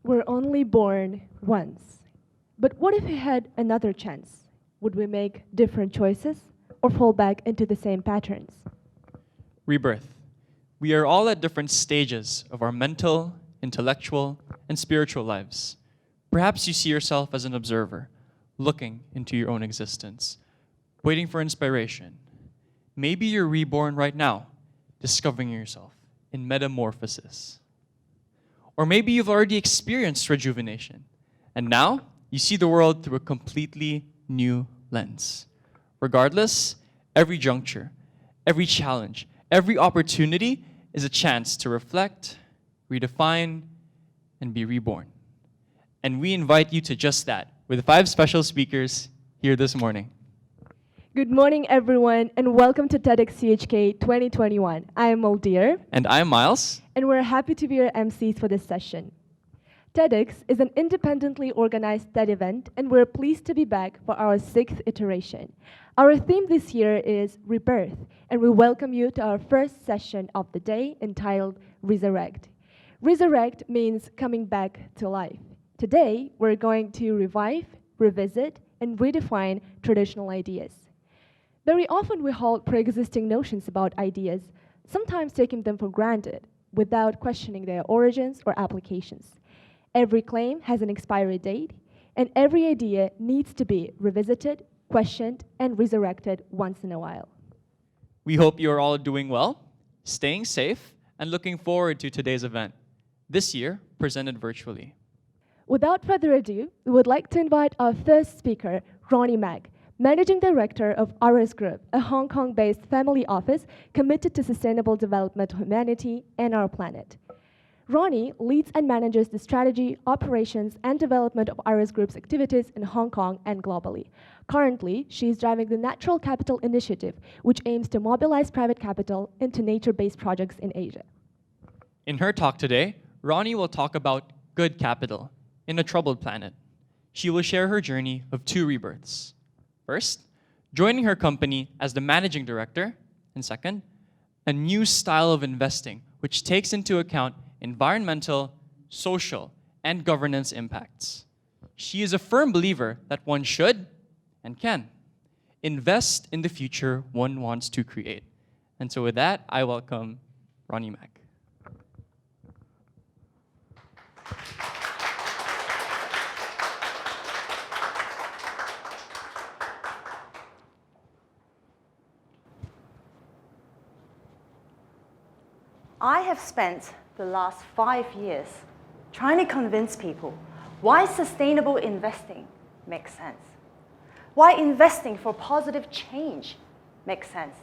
We're only born once. But what if we had another chance? Would we make different choices or fall back into the same patterns? Rebirth. We are all at different stages of our mental, intellectual, and spiritual lives. Perhaps you see yourself as an observer, looking into your own existence, waiting for inspiration. Maybe you're reborn right now, discovering yourself in metamorphosis. Or maybe you've already experienced rejuvenation, and now you see the world through a completely new lens. Regardless, every juncture, every challenge, every opportunity is a chance to reflect, redefine, and be reborn. And we invite you to just that with 5 special speakers here this morning. Good morning, everyone, and welcome to TEDxCUHK 2021. I am Maldir. And I'm Miles. And we're happy to be your MCs for this session. TEDx is an independently organized TED event, and we're pleased to be back for our 6th iteration. Our theme this year is Rebirth, and we welcome you to our first session of the day entitled Resurrect. Resurrect means coming back to life. Today, we're going to revive, revisit, and redefine traditional ideas. Very often we hold pre-existing notions about ideas, sometimes taking them for granted, without questioning their origins or applications. Every claim has an expiry date, and every idea needs to be revisited, questioned, and resurrected once in a while. We hope you are all doing well, staying safe, and looking forward to today's event, this year presented virtually. Without further ado, we would like to invite our first speaker, Ronnie Mag, Managing Director of RS Group, a Hong Kong-based family office committed to sustainable development of humanity and our planet. Ronnie leads and manages the strategy, operations, and development of RS Group's activities in Hong Kong and globally. Currently, she is driving the Natural Capital Initiative, which aims to mobilize private capital into nature-based projects in Asia. In her talk today, Ronnie will talk about good capital in a troubled planet. She will share her journey of 2 rebirths. First, joining her company as the managing director, and second, a new style of investing which takes into account environmental, social, and governance impacts. She is a firm believer that one should and can invest in the future one wants to create. And so with that, I welcome Ronnie Mag. I have spent the last 5 years trying to convince people why sustainable investing makes sense, why investing for positive change makes sense,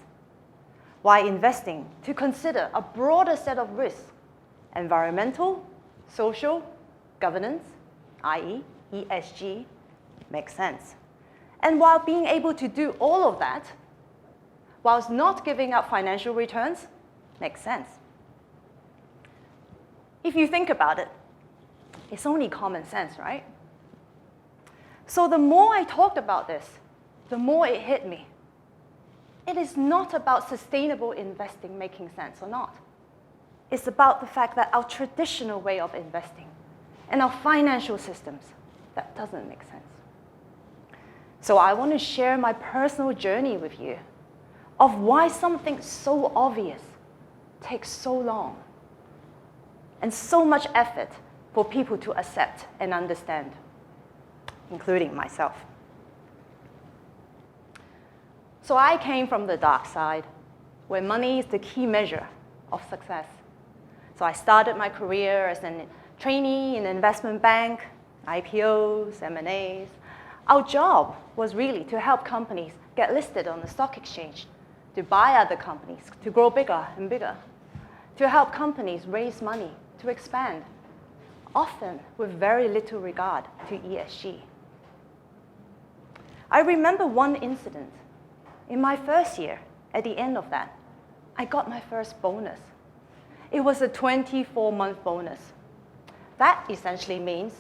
why investing to consider a broader set of risks, environmental, social, governance, i.e. ESG, makes sense. And while being able to do all of that, whilst not giving up financial returns, makes sense. If you think about it, it's only common sense, right? So the more I talked about this, the more it hit me. It is not about sustainable investing making sense or not. It's about the fact that our traditional way of investing and our financial systems, that doesn't make sense. So I want to share my personal journey with you of why something so obvious takes so long and so much effort for people to accept and understand, including myself. So I came from the dark side, where money is the key measure of success. So I started my career as a trainee in an investment bank, IPOs, M&As. Our job was really to help companies get listed on the stock exchange, to buy other companies, to grow bigger and bigger, to help companies raise money, to expand, often with very little regard to ESG. I remember one incident. In my first year, at the end of that, I got my first bonus. It was a 24-month bonus. That essentially means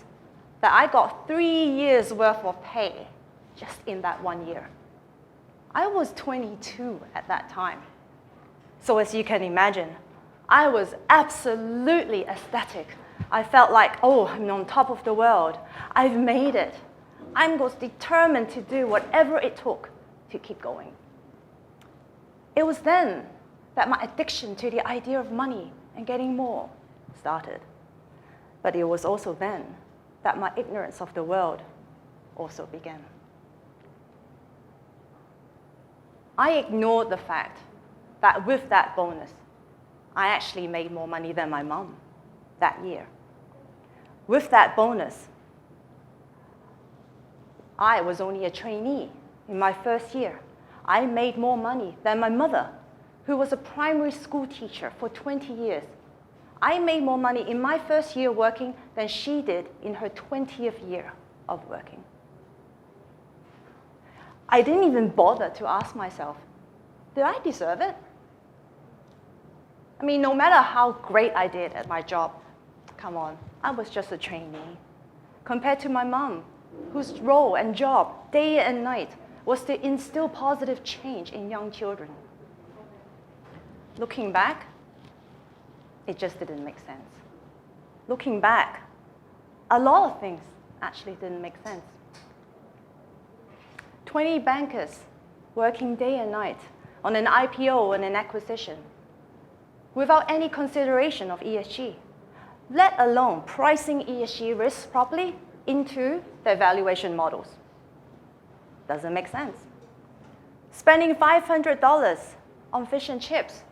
that I got 3 years worth of pay just in that 1 year. I was 22 at that time. So as you can imagine, I was absolutely ecstatic I felt like, oh, I'm on top of the world. I've made it. I was determined to do whatever it took to keep going. It was then that my addiction to the idea of money and getting more started. But it was also then that my ignorance of the world also began. I ignored the fact that with that bonus, I actually made more money than my mom that year. With that bonus, I was only a trainee in my first year. I made more money than my mother, who was a primary school teacher for 20 years. I made more money in my first year working than she did in her 20th year of working. I didn't even bother to ask myself, did I deserve it? I mean, no matter how great I did at my job, come on, I was just a trainee. Compared to my mom, whose role and job, day and night, was to instill positive change in young children. Looking back, it just didn't make sense. Looking back, a lot of things actually didn't make sense. 20 bankers working day and night on an IPO and an acquisition without any consideration of ESG, let alone pricing ESG risks properly into their valuation models. Doesn't make sense. Spending $500 on fish and chips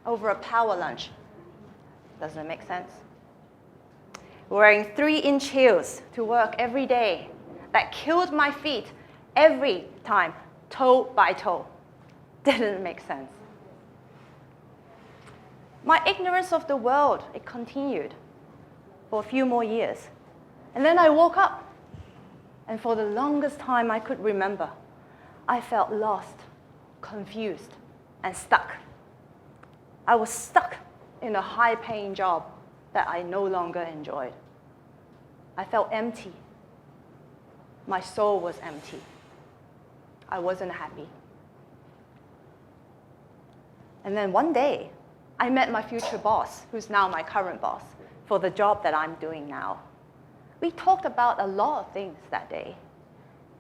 over a power lunch. Doesn't make sense. Wearing 3-inch heels to work every day that killed my feet every time, toe by toe. Didn't make sense. My ignorance of the world, it continued for a few more years. And then I woke up. And for the longest time I could remember, I felt lost, confused, and stuck. I was stuck in a high-paying job that I no longer enjoyed. I felt empty. My soul was empty. I wasn't happy. And then one day, I met my future boss, who's now my current boss, for the job that I'm doing now. We talked about a lot of things that day.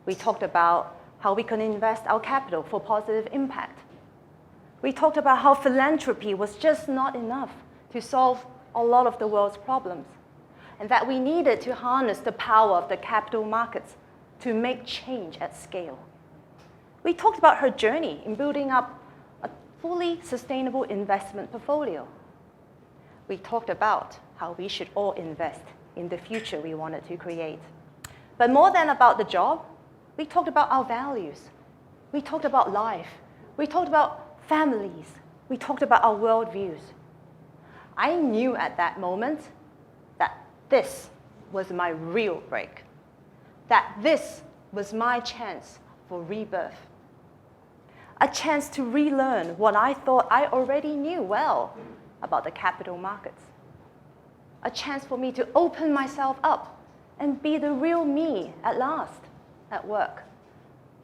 We talked about how we can invest our capital for positive impact. We talked about how philanthropy was just not enough to solve a lot of the world's problems, and that we needed to harness the power of the capital markets to make change at scale. We talked about her journey in building up a fully sustainable investment portfolio. We talked about how we should all invest in the future we wanted to create. But more than about the job, we talked about our values. We talked about life. We talked about families. We talked about our worldviews. I knew at that moment that this was my real break, that this was my chance for rebirth, a chance to relearn what I thought I already knew well about the capital markets, a chance for me to open myself up and be the real me at last at work,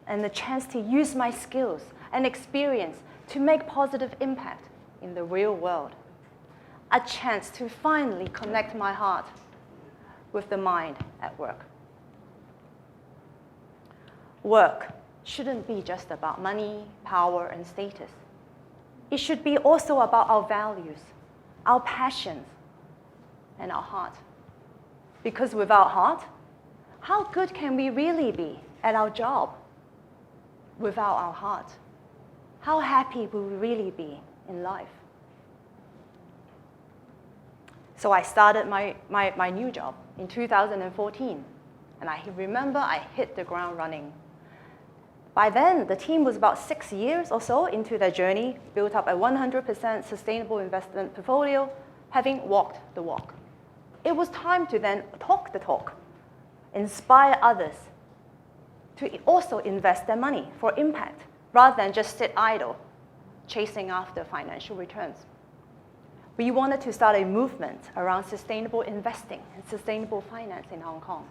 and the chance to use my skills and experience to make positive impact in the real world, a chance to finally connect my heart with the mind at work. Work shouldn't be just about money, power, and status. It should be also about our values, our passions, and our heart. Because without heart, how good can we really be at our job? Without our heart, how happy will we really be in life? So I started my new job in 2014, and I remember I hit the ground running. By then, the team was about 6 years or so into their journey, built up a 100% sustainable investment portfolio, having walked the walk. It was time to then talk the talk, inspire others to also invest their money for impact, rather than just sit idle, chasing after financial returns. We wanted to start a movement around sustainable investing and sustainable finance in Hong Kong.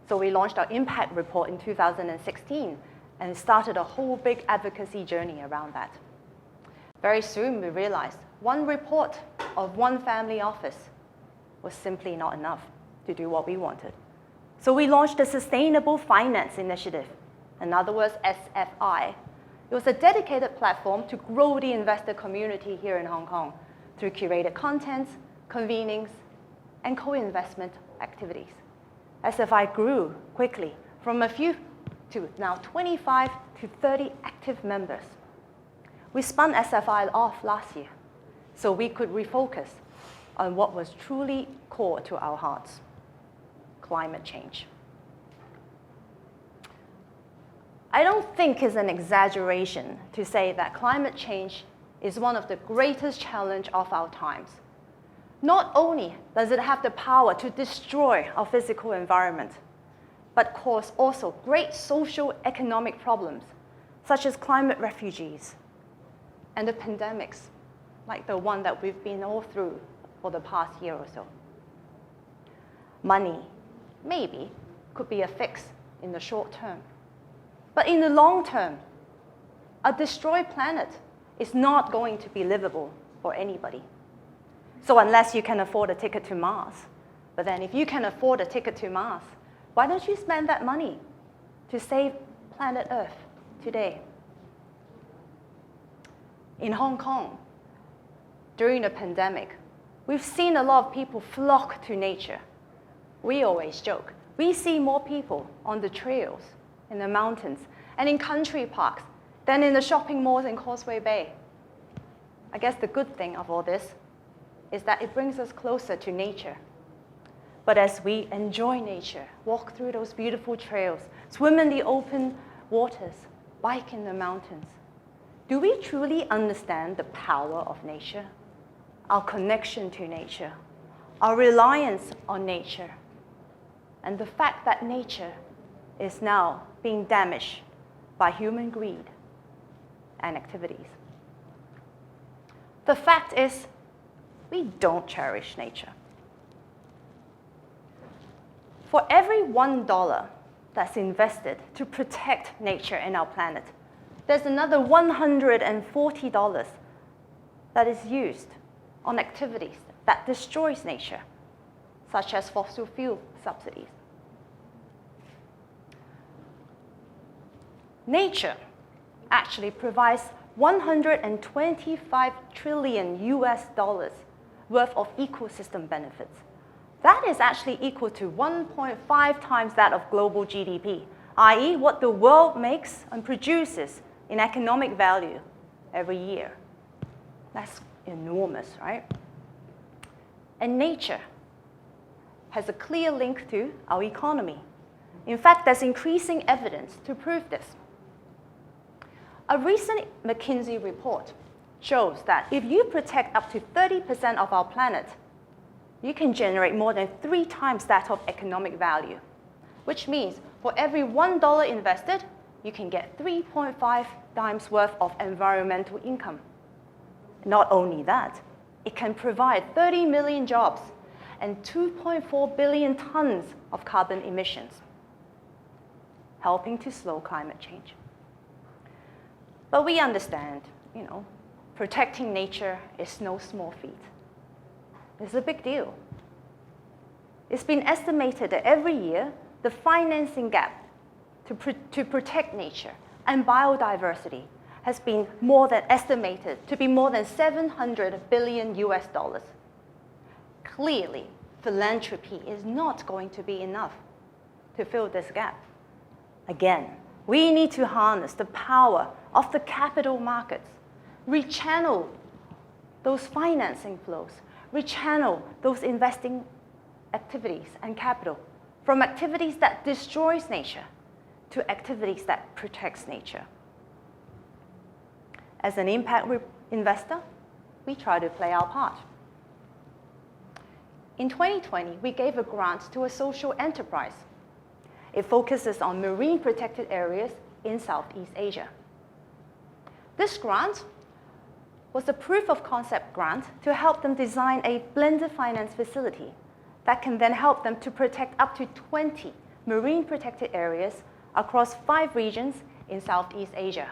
So we launched our impact report in 2016 and started a whole big advocacy journey around that. Very soon we realized one report of one family office was simply not enough to do what we wanted. So we launched the Sustainable Finance Initiative, in other words, SFI. It was a dedicated platform to grow the investor community here in Hong Kong through curated contents, convenings, and co-investment activities. SFI grew quickly from a few to now 25 to 30 active members. We spun SFI off last year so we could refocus on what was truly core to our hearts: climate change. I don't think it's an exaggeration to say that climate change is one of the greatest challenges of our times. Not only does it have the power to destroy our physical environment, but cause also great social economic problems, such as climate refugees and the pandemics, like the one that we've been all through for the past year or so. Money, maybe, could be a fix in the short term. But in the long term, a destroyed planet is not going to be livable for anybody. So unless you can afford a ticket to Mars, but then if you can afford a ticket to Mars, why don't you spend that money to save planet Earth today? In Hong Kong, during the pandemic, we've seen a lot of people flock to nature. We always joke, we see more people on the trails, in the mountains, and in country parks than in the shopping malls in Causeway Bay. I guess the good thing of all this is that it brings us closer to nature. But as we enjoy nature, walk through those beautiful trails, swim in the open waters, bike in the mountains, do we truly understand the power of nature, our connection to nature, our reliance on nature, and the fact that nature is now being damaged by human greed and activities? The fact is, we don't cherish nature. For every $1 that's invested to protect nature and our planet, there's another $140 that is used on activities that destroys nature, such as fossil fuel subsidies. Nature actually provides 125 trillion US dollars worth of ecosystem benefits. That is actually equal to 1.5 times that of global GDP, i.e. what the world makes and produces in economic value every year. That's enormous, right? And nature has a clear link to our economy. In fact, there's increasing evidence to prove this. A recent McKinsey report shows that if you protect up to 30% of our planet, you can generate more than 3 times that of economic value, which means for every $1 invested, you can get 3.5 times worth of environmental income. Not only that, it can provide 30 million jobs and 2.4 billion tons of carbon emissions, helping to slow climate change. But we understand, protecting nature is no small feat. It's a big deal. It's been estimated that every year, the financing gap to protect nature and biodiversity has been estimated to be more than 700 billion US dollars. Clearly, philanthropy is not going to be enough to fill this gap. Again, we need to harness the power of the capital markets, rechannel those financing flows, rechannel those investing activities and capital from activities that destroys nature to activities that protects nature. As an impact investor, we try to play our part. In 2020, we gave a grant to a social enterprise. It focuses on marine protected areas in Southeast Asia. This grant was a proof of concept grant to help them design a blended finance facility that can then help them to protect up to 20 marine protected areas across 5 regions in Southeast Asia.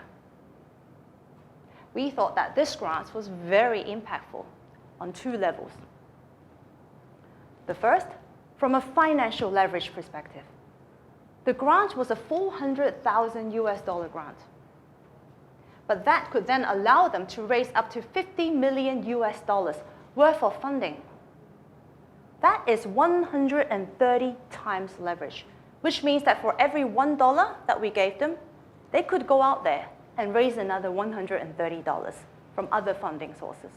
We thought that this grant was very impactful on two levels. The first, from a financial leverage perspective. The grant was a $400,000 US grant. But that could then allow them to raise up to $50 million US worth of funding. That is 130 times leverage, which means that for every $1 that we gave them, they could go out there and raise another $130 from other funding sources.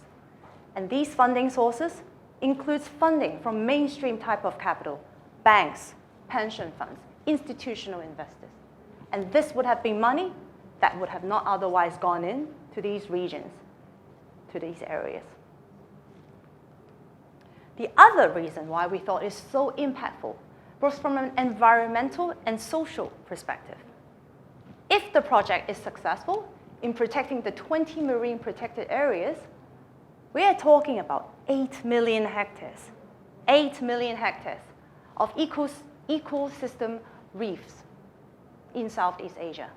And these funding sources includes funding from mainstream type of capital, banks, pension funds, institutional investors. And this would have been money that would have not otherwise gone in to these regions, to these areas. The other reason why we thought it's so impactful was from an environmental and social perspective. If the project is successful in protecting the 20 marine protected areas, we are talking about 8 million hectares, 8 million hectares of ecosystem reefs in Southeast Asia.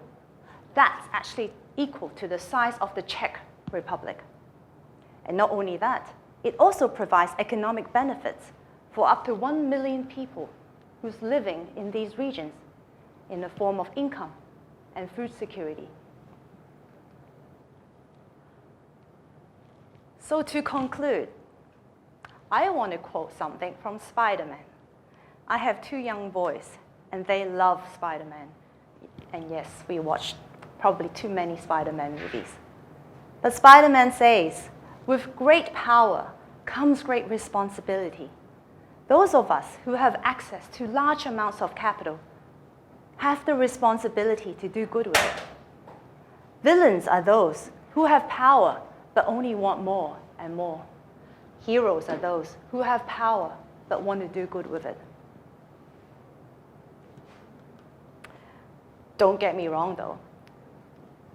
That's actually equal to the size of the Czech Republic. And not only that, it also provides economic benefits for up to 1 million people who's living in these regions in the form of income and food security. So to conclude, I want to quote something from Spider-Man. I have 2 young boys, and they love Spider-Man. And yes, we watched probably too many Spider-Man movies. But Spider-Man says, with great power comes great responsibility. Those of us who have access to large amounts of capital have the responsibility to do good with it. Villains are those who have power but only want more and more. Heroes are those who have power but want to do good with it. Don't get me wrong though.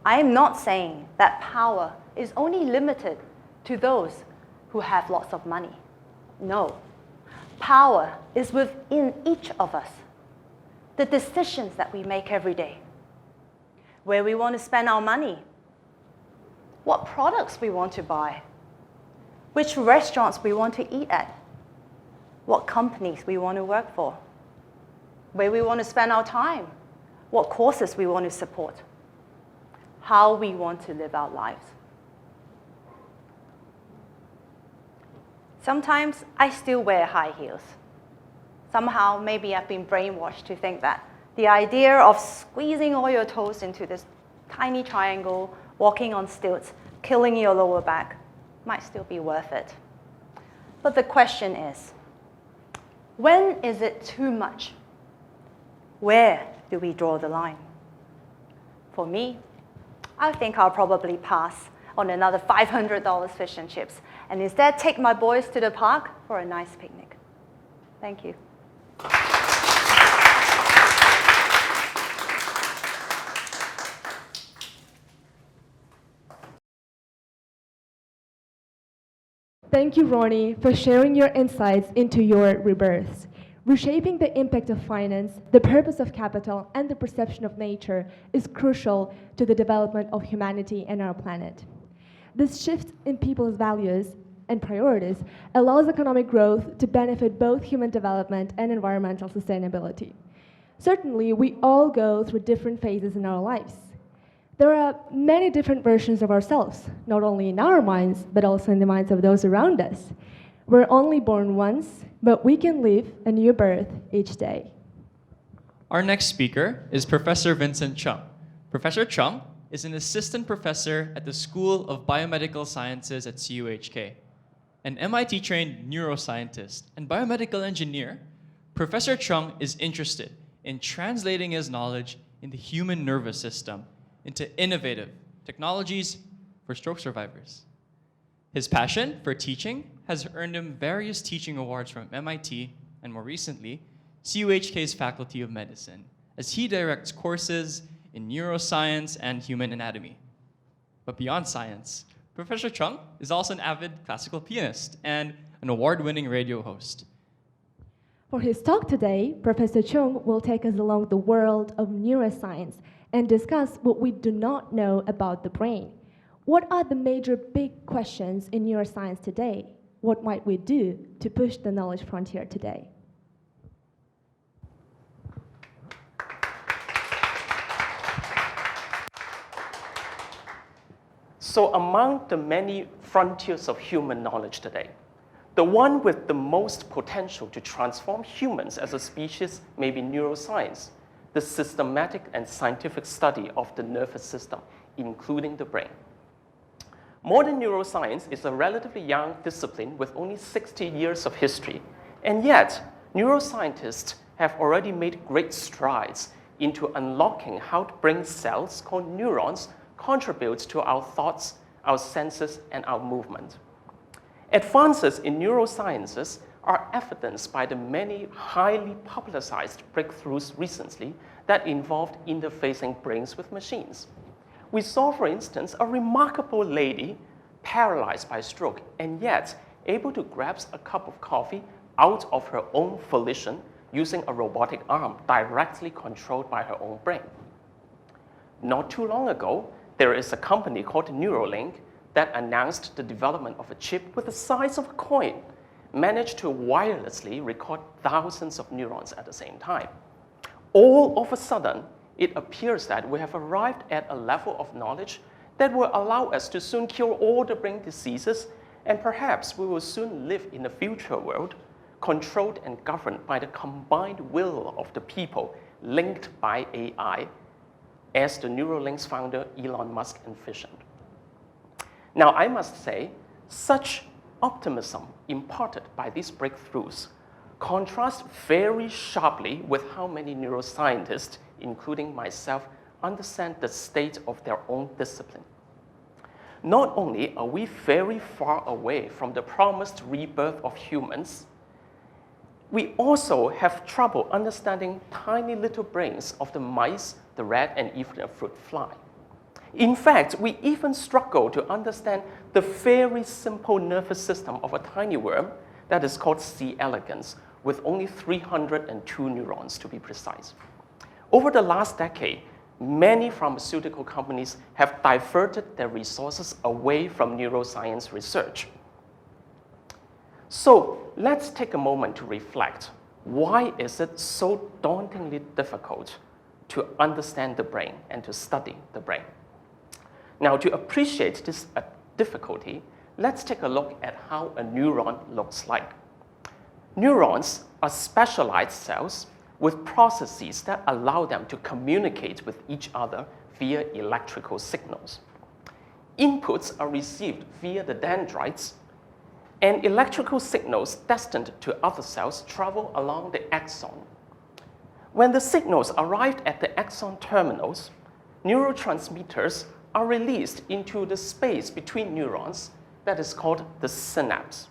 I am not saying that power is only limited to those who have lots of money. No. Power is within each of us. The decisions that we make every day. Where we want to spend our money. What products we want to buy. Which restaurants we want to eat at. What companies we want to work for. Where we want to spend our time. What courses we want to support. How we want to live our lives. Sometimes I still wear high heels. Somehow, maybe I've been brainwashed to think that the idea of squeezing all your toes into this tiny triangle, walking on stilts, killing your lower back, might still be worth it. But the question is, when is it too much? Where do we draw the line? For me, I think I'll probably pass on another $500 fish and chips and instead take my boys to the park for a nice picnic. Thank you. Thank you, Ronnie, for sharing your insights into your rebirths. Reshaping the impact of finance, the purpose of capital, and the perception of nature is crucial to the development of humanity and our planet. This shift in people's values and priorities allows economic growth to benefit both human development and environmental sustainability. Certainly, we all go through different phases in our lives. There are many different versions of ourselves, not only in our minds, but also in the minds of those around us. We're only born once, but we can live a new birth each day. Our next speaker is Professor Vincent Chung. Professor Chung is an assistant professor at the School of Biomedical Sciences at CUHK. An MIT-trained neuroscientist and biomedical engineer, Professor Chung is interested in translating his knowledge in the human nervous system into innovative technologies for stroke survivors. His passion for teaching has earned him various teaching awards from MIT and, more recently, CUHK's Faculty of Medicine, as he directs courses in neuroscience and human anatomy. But beyond science, Professor Chung is also an avid classical pianist and an award-winning radio host. For his talk today, Professor Chung will take us along the world of neuroscience and discuss what we do not know about the brain. What are the major big questions in neuroscience today? What might we do to push the knowledge frontier today? So among the many frontiers of human knowledge today, the one with the most potential to transform humans as a species may be neuroscience, the systematic and scientific study of the nervous system, including the brain. Modern neuroscience is a relatively young discipline with only 60 years of history, and yet neuroscientists have already made great strides into unlocking how brain cells called neurons contribute to our thoughts, our senses, and our movement. Advances in neurosciences are evidenced by the many highly publicized breakthroughs recently that involved interfacing brains with machines. We saw, for instance, a remarkable lady paralyzed by stroke and yet able to grab a cup of coffee out of her own volition using a robotic arm directly controlled by her own brain. Not too long ago, there is a company called Neuralink that announced the development of a chip with the size of a coin, managed to wirelessly record thousands of neurons at the same time. All of a sudden, it appears that we have arrived at a level of knowledge that will allow us to soon cure all the brain diseases, and perhaps we will soon live in a future world controlled and governed by the combined will of the people linked by AI, as the Neuralink's founder Elon Musk envisioned. Now, I must say, such optimism imparted by these breakthroughs contrasts very sharply with how many neuroscientists, including myself, understand the state of their own discipline. Not only are we very far away from the promised rebirth of humans, we also have trouble understanding tiny little brains of the mice, the rat, and even a fruit fly. In fact, we even struggle to understand the very simple nervous system of a tiny worm that is called C. elegans, with only 302 neurons to be precise. Over the last decade, many pharmaceutical companies have diverted their resources away from neuroscience research. So let's take a moment to reflect. Why is it so dauntingly difficult to understand the brain and to study the brain? Now, to appreciate this difficulty, let's take a look at how a neuron looks like. Neurons are specialized cells with processes that allow them to communicate with each other via electrical signals. Inputs are received via the dendrites, and electrical signals destined to other cells travel along the axon. When the signals arrive at the axon terminals, neurotransmitters are released into the space between neurons that is called the synapse.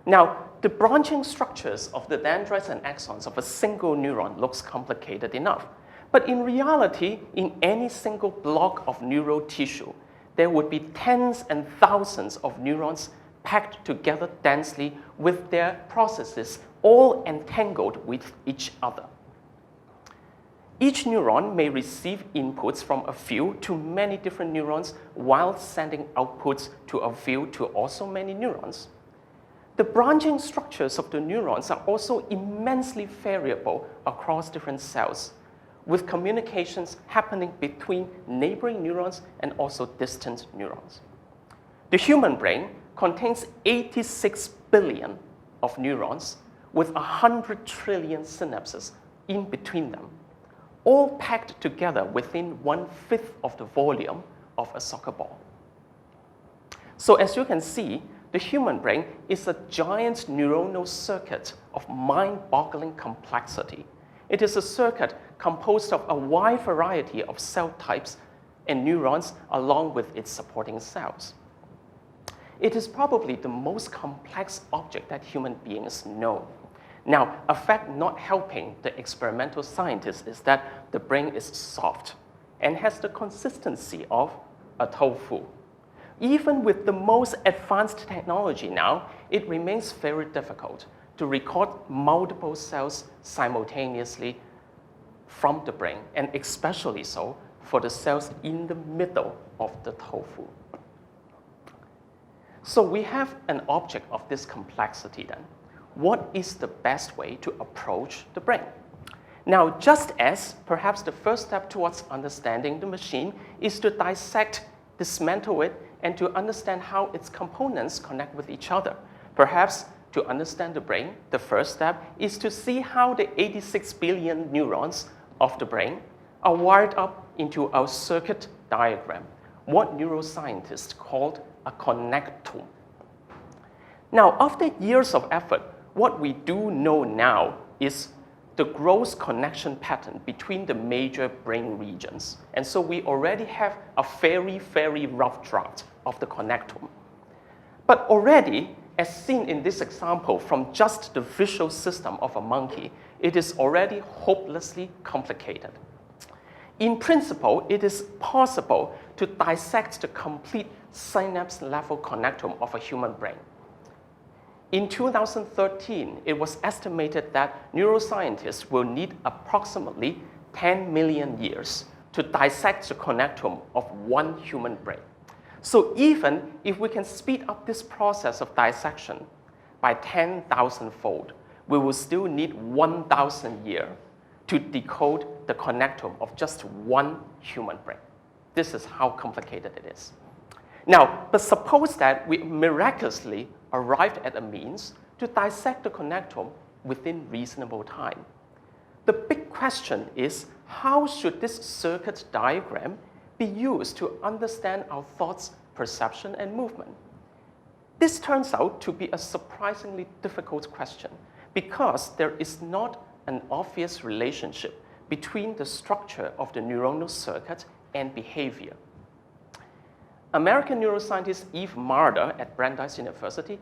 Now, the branching structures of the dendrites and axons of a single neuron looks complicated enough, but in reality, in any single block of neural tissue, there would be tens and thousands of neurons packed together densely with their processes all entangled with each other. Each neuron may receive inputs from a few to many different neurons while sending outputs to a few to also many neurons. The branching structures of the neurons are also immensely variable across different cells, with communications happening between neighboring neurons and also distant neurons. The human brain contains 86 billion of neurons with 100 trillion synapses in between them, all packed together within 1/5 of the volume of a soccer ball. So as you can see, the human brain is a giant neuronal circuit of mind-boggling complexity. It is a circuit composed of a wide variety of cell types and neurons along with its supporting cells. It is probably the most complex object that human beings know. Now, a fact not helping the experimental scientists is that the brain is soft and has the consistency of a tofu. Even with the most advanced technology now, it remains very difficult to record multiple cells simultaneously from the brain, and especially so for the cells in the middle of the tofu. So we have an object of this complexity then. What is the best way to approach the brain? Now, just as perhaps the first step towards understanding the machine is to dissect, dismantle it, and to understand how its components connect with each other. Perhaps to understand the brain, the first step is to see how the 86 billion neurons of the brain are wired up into our circuit diagram, what neuroscientists called a connectome. Now, after years of effort, what we do know now is the gross connection pattern between the major brain regions. And so we already have a very, very rough draft of the connectome. But already, as seen in this example from just the visual system of a monkey, it is already hopelessly complicated. In principle, it is possible to dissect the complete synapse-level connectome of a human brain. In 2013, it was estimated that neuroscientists will need approximately 10 million years to dissect the connectome of one human brain. So even if we can speed up this process of dissection by 10,000-fold, we will still need 1,000 years to decode the connectome of just one human brain. This is how complicated it is. Now, but suppose that we miraculously arrived at a means to dissect the connectome within reasonable time. The big question is, how should this circuit diagram be used to understand our thoughts, perception, and movement? This turns out to be a surprisingly difficult question because there is not an obvious relationship between the structure of the neuronal circuit and behavior. American neuroscientist Eve Marder at Brandeis University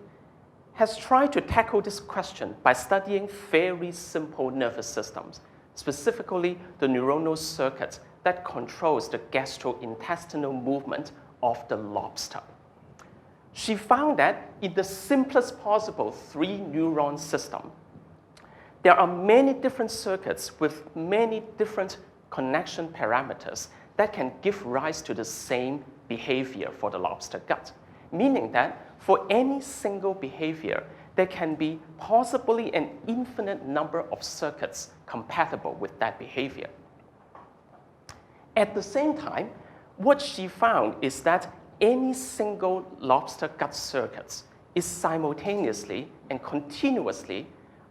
has tried to tackle this question by studying very simple nervous systems, specifically the neuronal circuit that controls the gastrointestinal movement of the lobster. She found that in the simplest possible 3-neuron system, there are many different circuits with many different connection parameters that can give rise to the same behavior for the lobster gut, meaning that for any single behavior, there can be possibly an infinite number of circuits compatible with that behavior. At the same time, what she found is that any single lobster gut circuit is simultaneously and continuously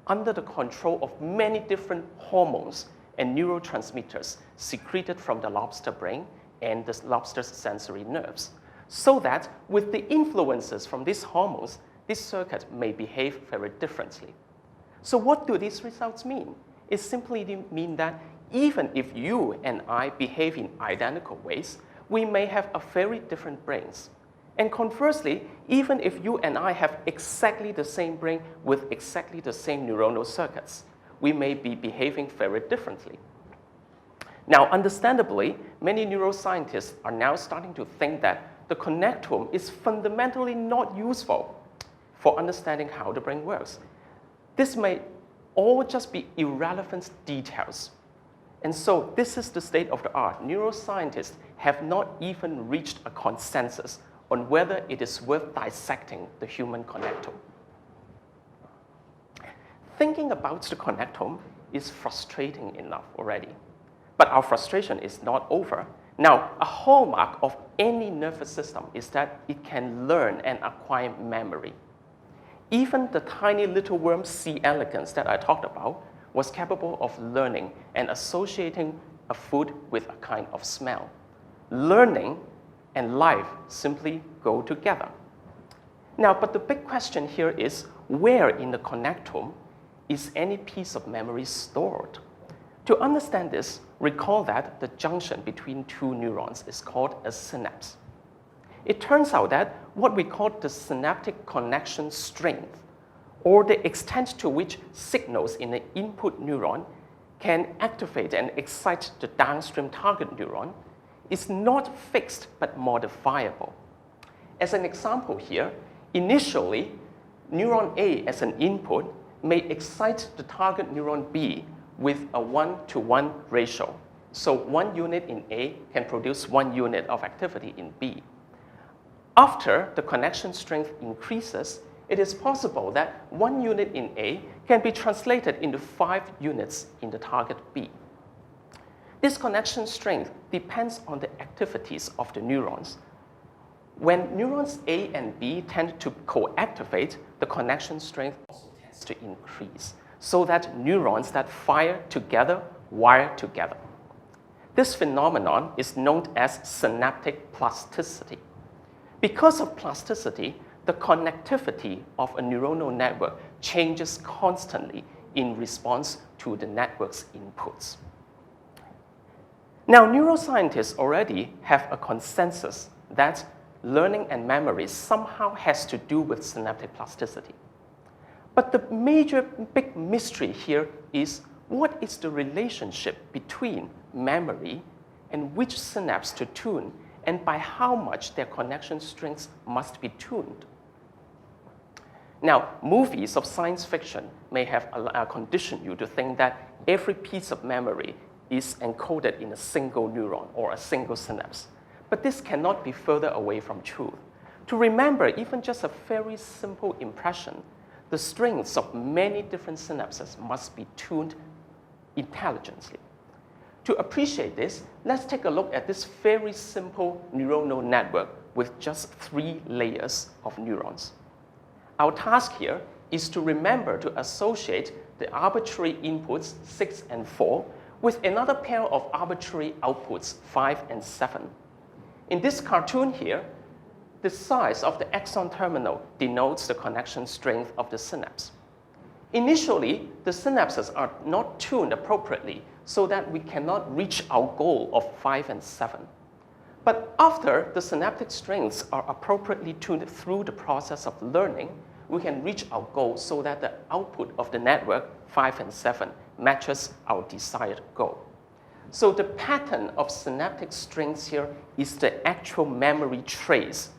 under the control of many different hormones and neurotransmitters secreted from the lobster brain and the lobster's sensory nerves, so that with the influences from these hormones, this circuit may behave very differently. So what do these results mean? It simply means that even if you and I behave in identical ways, we may have a very different brains. And conversely, even if you and I have exactly the same brain with exactly the same neuronal circuits, we may be behaving very differently. Now, understandably, many neuroscientists are now starting to think that the connectome is fundamentally not useful for understanding how the brain works. This may all just be irrelevant details. And so this is the state of the art. Neuroscientists have not even reached a consensus on whether it is worth dissecting the human connectome. Thinking about the connectome is frustrating enough already. But our frustration is not over. Now, a hallmark of any nervous system is that it can learn and acquire memory. Even the tiny little worm C. elegans that I talked about was capable of learning and associating a food with a kind of smell. Learning and life simply go together. Now, but the big question here is, where in the connectome is any piece of memory stored? To understand this, recall that the junction between two neurons is called a synapse. It turns out that what we call the synaptic connection strength, or the extent to which signals in an input neuron can activate and excite the downstream target neuron, is not fixed but modifiable. As an example here, initially, neuron A as an input may excite the target neuron B with a 1-to-1 ratio. So 1 unit in A can produce 1 unit of activity in B. after the connection strength increases, it is possible that 1 unit in A can be translated into 5 units in the target B. This connection strength depends on the activities of the neurons. When neurons A and B tend to co-activate, the connection strength also tends to increase, so that neurons that fire together wire together. This phenomenon is known as synaptic plasticity. Because of plasticity, the connectivity of a neuronal network changes constantly in response to the network's inputs. Now, neuroscientists already have a consensus that learning and memory somehow has to do with synaptic plasticity. But the major big mystery here is, what is the relationship between memory and which synapse to tune, and by how much their connection strengths must be tuned? Now, movies of science fiction may have conditioned you to think that every piece of memory is encoded in a single neuron or a single synapse. But this cannot be further away from truth. To remember even just a very simple impression, the strengths of many different synapses must be tuned intelligently. To appreciate this, let's take a look at this very simple neuronal network with just 3 layers of neurons. Our task here is to remember to associate the arbitrary inputs 6 and 4 with another pair of arbitrary outputs 5 and 7. In this cartoon here, the size of the axon terminal denotes the connection strength of the synapse. Initially, the synapses are not tuned appropriately so that we cannot reach our goal of 5 and 7. But after the synaptic strengths are appropriately tuned through the process of learning, we can reach our goal so that the output of the network, 5 and 7, matches our desired goal. So the pattern of synaptic strengths here is the actual memory trace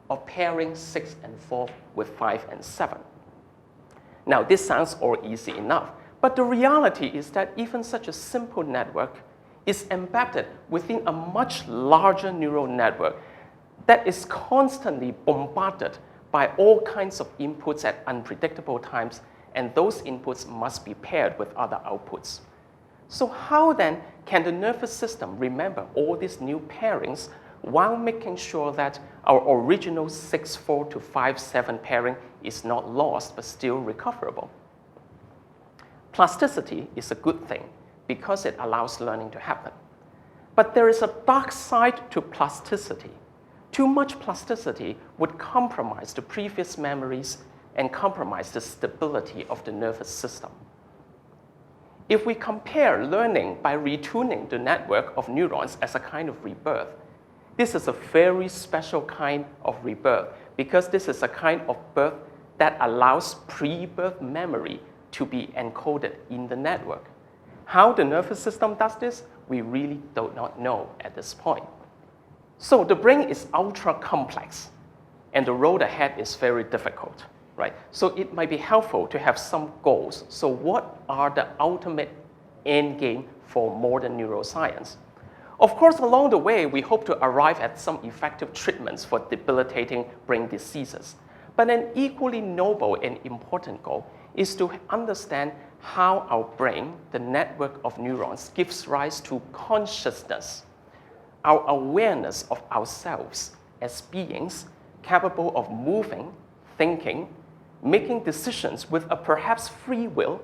of pairing 6 and 4 with 5 and 7. Now, this sounds all easy enough, but the reality is that even such a simple network is embedded within a much larger neural network that is constantly bombarded by all kinds of inputs at unpredictable times, and those inputs must be paired with other outputs. So how then can the nervous system remember all these new pairings while making sure that our original 6-4 to 5-7 pairing is not lost but still recoverable? Plasticity is a good thing because it allows learning to happen. But there is a dark side to plasticity. Too much plasticity would compromise the previous memories and compromise the stability of the nervous system. If we compare learning by retuning the network of neurons as a kind of rebirth, this is a very special kind of rebirth because this is a kind of birth that allows pre-birth memory to be encoded in the network. How the nervous system does this, we really do not know at this point. So the brain is ultra complex, and the road ahead is very difficult, right? So it might be helpful to have some goals. So what are the ultimate end game for modern neuroscience? Of course, along the way, we hope to arrive at some effective treatments for debilitating brain diseases. But an equally noble and important goal is to understand how our brain, the network of neurons, gives rise to consciousness, our awareness of ourselves as beings capable of moving, thinking, making decisions with a perhaps free will,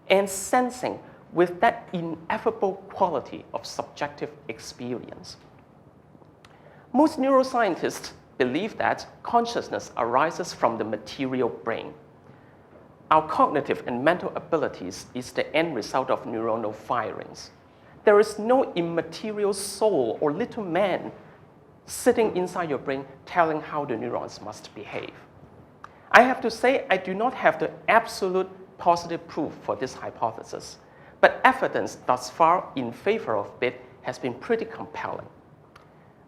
and sensing with that ineffable quality of subjective experience. Most neuroscientists believe that consciousness arises from the material brain. Our cognitive and mental abilities is the end result of neuronal firings. There is no immaterial soul or little man sitting inside your brain telling how the neurons must behave. I have to say, I do not have the absolute positive proof for this hypothesis, but evidence thus far in favor of it has been pretty compelling.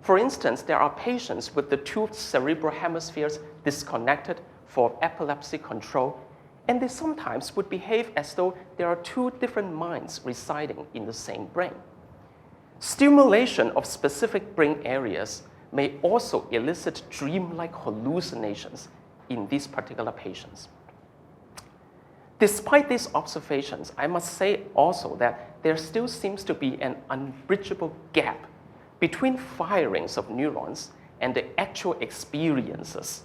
For instance, there are patients with the 2 cerebral hemispheres disconnected for epilepsy control, and they sometimes would behave as though there are 2 different minds residing in the same brain. Stimulation of specific brain areas may also elicit dreamlike hallucinations in these particular patients. Despite these observations, I must say also that there still seems to be an unbridgeable gap between firings of neurons and the actual experiences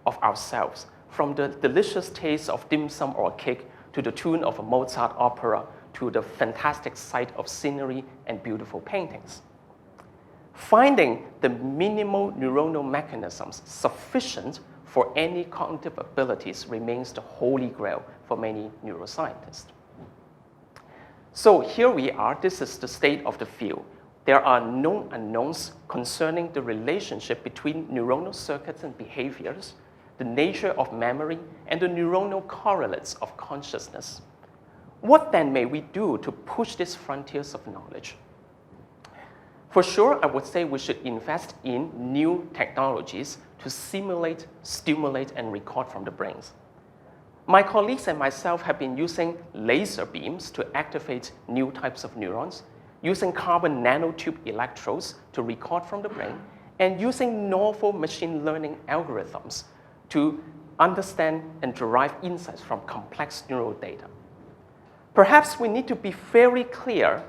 of ourselves, from the delicious taste of dim sum or cake to the tune of a Mozart opera to the fantastic sight of scenery and beautiful paintings. Finding the minimal neuronal mechanisms sufficient for any cognitive abilities remains the holy grail for many neuroscientists. So here we are, this is the state of the field. There are known unknowns concerning the relationship between neuronal circuits and behaviors, the nature of memory, and the neuronal correlates of consciousness. What then may we do to push these frontiers of knowledge? For sure, I would say we should invest in new technologies to simulate, stimulate, and record from the brains. My colleagues and myself have been using laser beams to activate new types of neurons, using carbon nanotube electrodes to record from the brain, and using novel machine learning algorithms to understand and derive insights from complex neural data. Perhaps we need to be very clear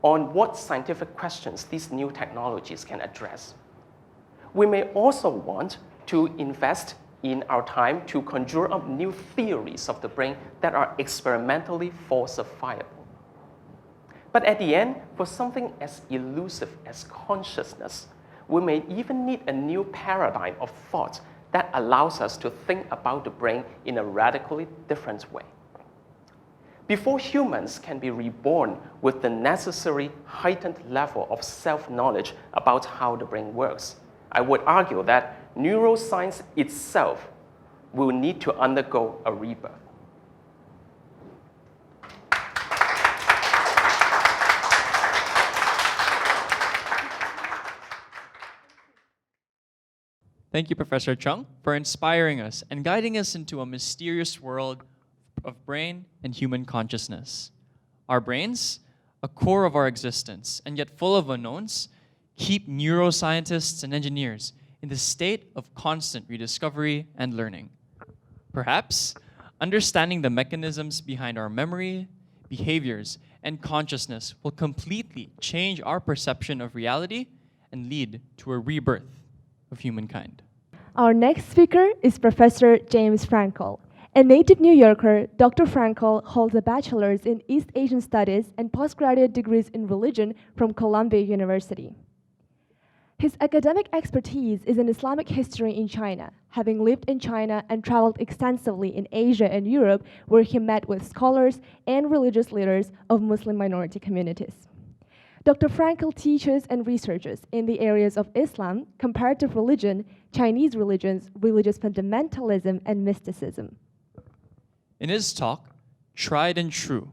on what scientific questions these new technologies can address. We may also want to invest in our time to conjure up new theories of the brain that are experimentally falsifiable. But at the end, for something as elusive as consciousness, we may even need a new paradigm of thought that allows us to think about the brain in a radically different way. Before humans can be reborn with the necessary heightened level of self-knowledge about how the brain works, I would argue that neuroscience itself will need to undergo a rebirth. Thank you, Professor Chung, for inspiring us and guiding us into a mysterious world of brain and human consciousness. Our brains, a core of our existence, and yet full of unknowns, keep neuroscientists and engineers in the state of constant rediscovery and learning. Perhaps understanding the mechanisms behind our memory, behaviors, and consciousness will completely change our perception of reality and lead to a rebirth of humankind. Our next speaker is Professor James Frankel. A native New Yorker, Dr. Frankel holds a bachelor's in East Asian Studies and postgraduate degrees in religion from Columbia University. His academic expertise is in Islamic history in China, having lived in China and traveled extensively in Asia and Europe, where he met with scholars and religious leaders of Muslim minority communities. Dr. Frankel teaches and researches in the areas of Islam, comparative religion, Chinese religions, religious fundamentalism, and mysticism. In his talk, Tried and True,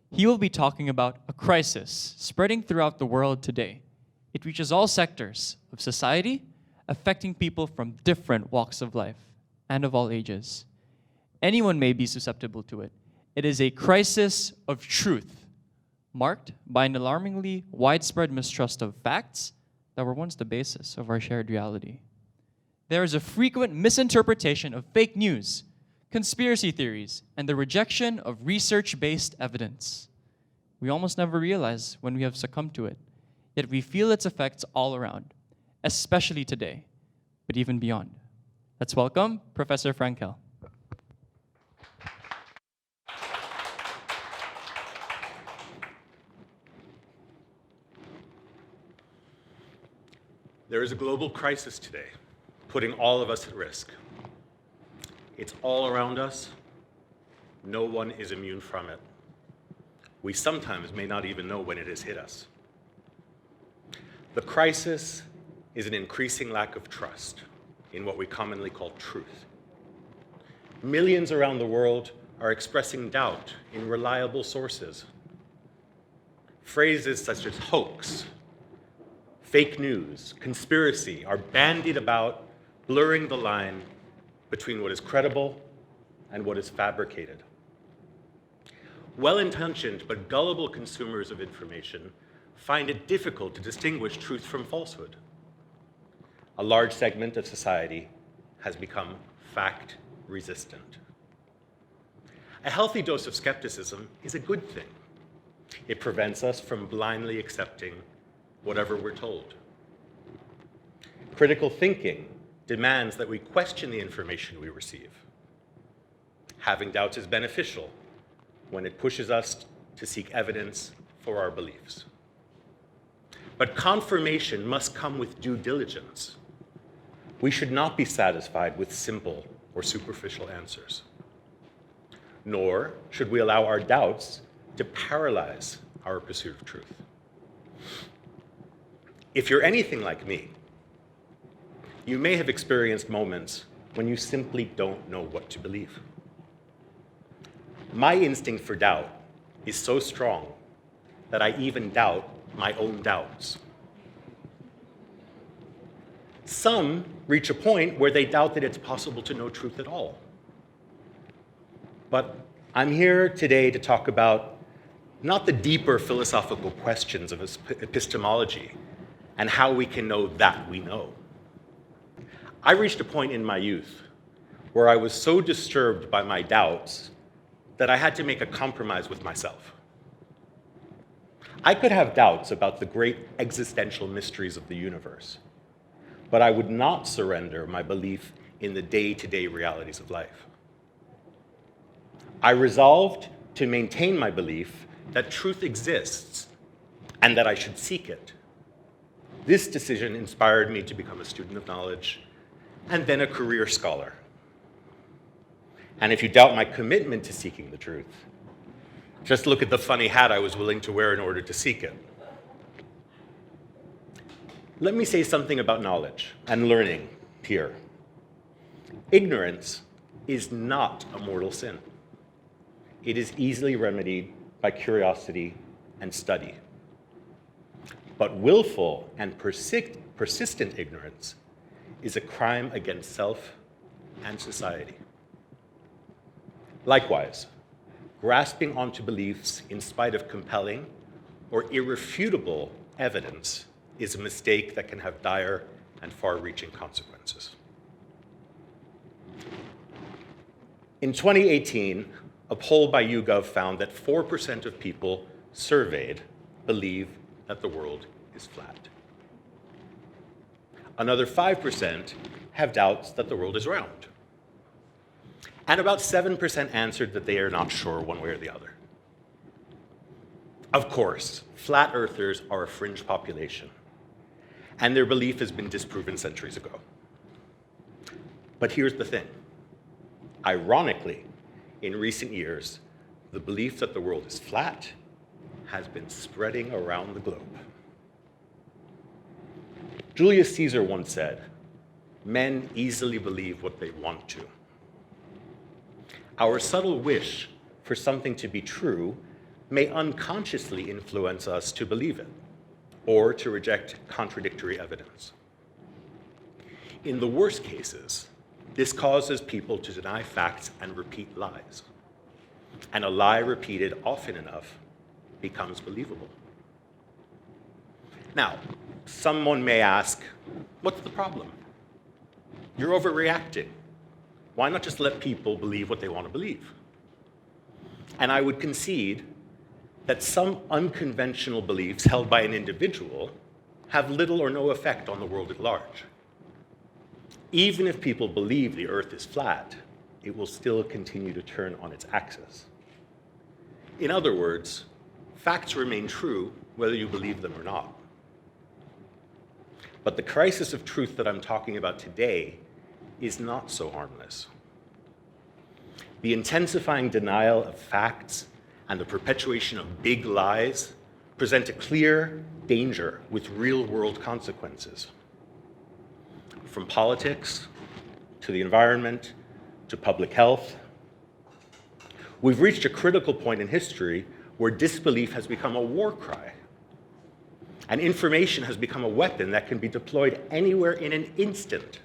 he will be talking about a crisis spreading throughout the world today. It reaches all sectors of society, affecting people from different walks of life and of all ages. Anyone may be susceptible to it. It is a crisis of truth, marked by an alarmingly widespread mistrust of facts that were once the basis of our shared reality. There is a frequent misinterpretation of fake news, conspiracy theories, and the rejection of research-based evidence. We almost never realize when we have succumbed to it, yet we feel its effects all around, especially today, but even beyond. Let's welcome Professor Frankel. There is a global crisis today, putting all of us at risk. It's all around us. No one is immune from it. We sometimes may not even know when it has hit us. The crisis is an increasing lack of trust in what we commonly call truth. Millions around the world are expressing doubt in reliable sources. Phrases such as hoax, fake news, conspiracy are bandied about, blurring the line between what is credible and what is fabricated. Well-intentioned but gullible consumers of information find it difficult to distinguish truth from falsehood. a large segment of society has become fact-resistant. A healthy dose of skepticism is a good thing. It prevents us from blindly accepting whatever we're told. Critical thinking demands that we question the information we receive. Having doubts is beneficial when it pushes us to seek evidence for our beliefs. But confirmation must come with due diligence. We should not be satisfied with simple or superficial answers. Nor should we allow our doubts to paralyze our pursuit of truth. If you're anything like me, you may have experienced moments when you simply don't know what to believe. My instinct for doubt is so strong that I even doubt my own doubts. Some reach a point where they doubt that it's possible to know truth at all. But I'm here today to talk about not the deeper philosophical questions of epistemology and how we can know that we know. I reached a point in my youth where I was so disturbed by my doubts that I had to make a compromise with myself. I could have doubts about the great existential mysteries of the universe, but I would not surrender my belief in the day-to-day realities of life. I resolved to maintain my belief that truth exists and that I should seek it. This decision inspired me to become a student of knowledge and then a career scholar. And if you doubt my commitment to seeking the truth, just look at the funny hat I was willing to wear in order to seek it. Let me say something about knowledge and learning here. Ignorance is not a mortal sin. It is easily remedied by curiosity and study. But willful and persistent ignorance is a crime against self and society. Likewise, grasping onto beliefs in spite of compelling or irrefutable evidence is a mistake that can have dire and far-reaching consequences. In 2018, a poll by YouGov found that 4% of people surveyed believe that the world is flat. Another 5% have doubts that the world is round. And about 7% answered that they are not sure one way or the other. Of course, flat earthers are a fringe population, and their belief has been disproven centuries ago. But here's the thing. Ironically, in recent years, the belief that the world is flat has been spreading around the globe. Julius Caesar once said, "Men easily believe what they want to." Our subtle wish for something to be true may unconsciously influence us to believe it or to reject contradictory evidence. In the worst cases, this causes people to deny facts and repeat lies. And a lie repeated often enough becomes believable. Now, someone may ask, what's the problem? You're overreacting. Why not just let people believe what they want to believe? And I would concede that some unconventional beliefs held by an individual have little or no effect on the world at large. Even if people believe the Earth is flat, it will still continue to turn on its axis. In other words, facts remain true whether you believe them or not. But the crisis of truth that I'm talking about today is not so harmless. The intensifying denial of facts and the perpetuation of big lies present a clear danger with real-world consequences. From politics to the environment to public health, we've reached a critical point in history where disbelief has become a war cry. And information has become a weapon that can be deployed anywhere in an instant.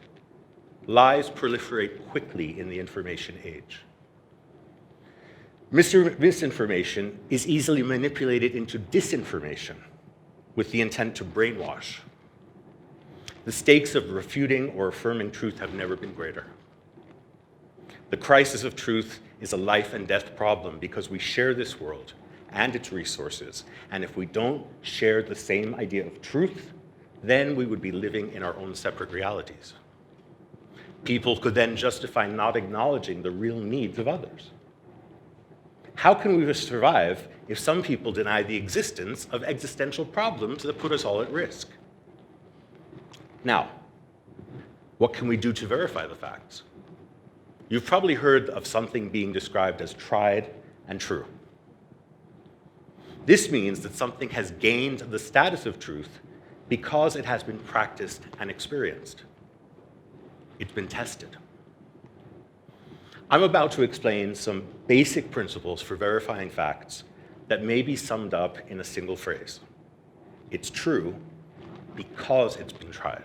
Lies proliferate quickly in the information age. Misinformation is easily manipulated into disinformation with the intent to brainwash. The stakes of refuting or affirming truth have never been greater. The crisis of truth is a life and death problem because we share this world and its resources, and if we don't share the same idea of truth, then we would be living in our own separate realities. People could then justify not acknowledging the real needs of others. How can we survive if some people deny the existence of existential problems that put us all at risk? Now, what can we do to verify the facts? You've probably heard of something being described as tried and true. This means that something has gained the status of truth because it has been practiced and experienced. It's been tested. I'm about to explain some basic principles for verifying facts that may be summed up in a single phrase. It's true because it's been tried.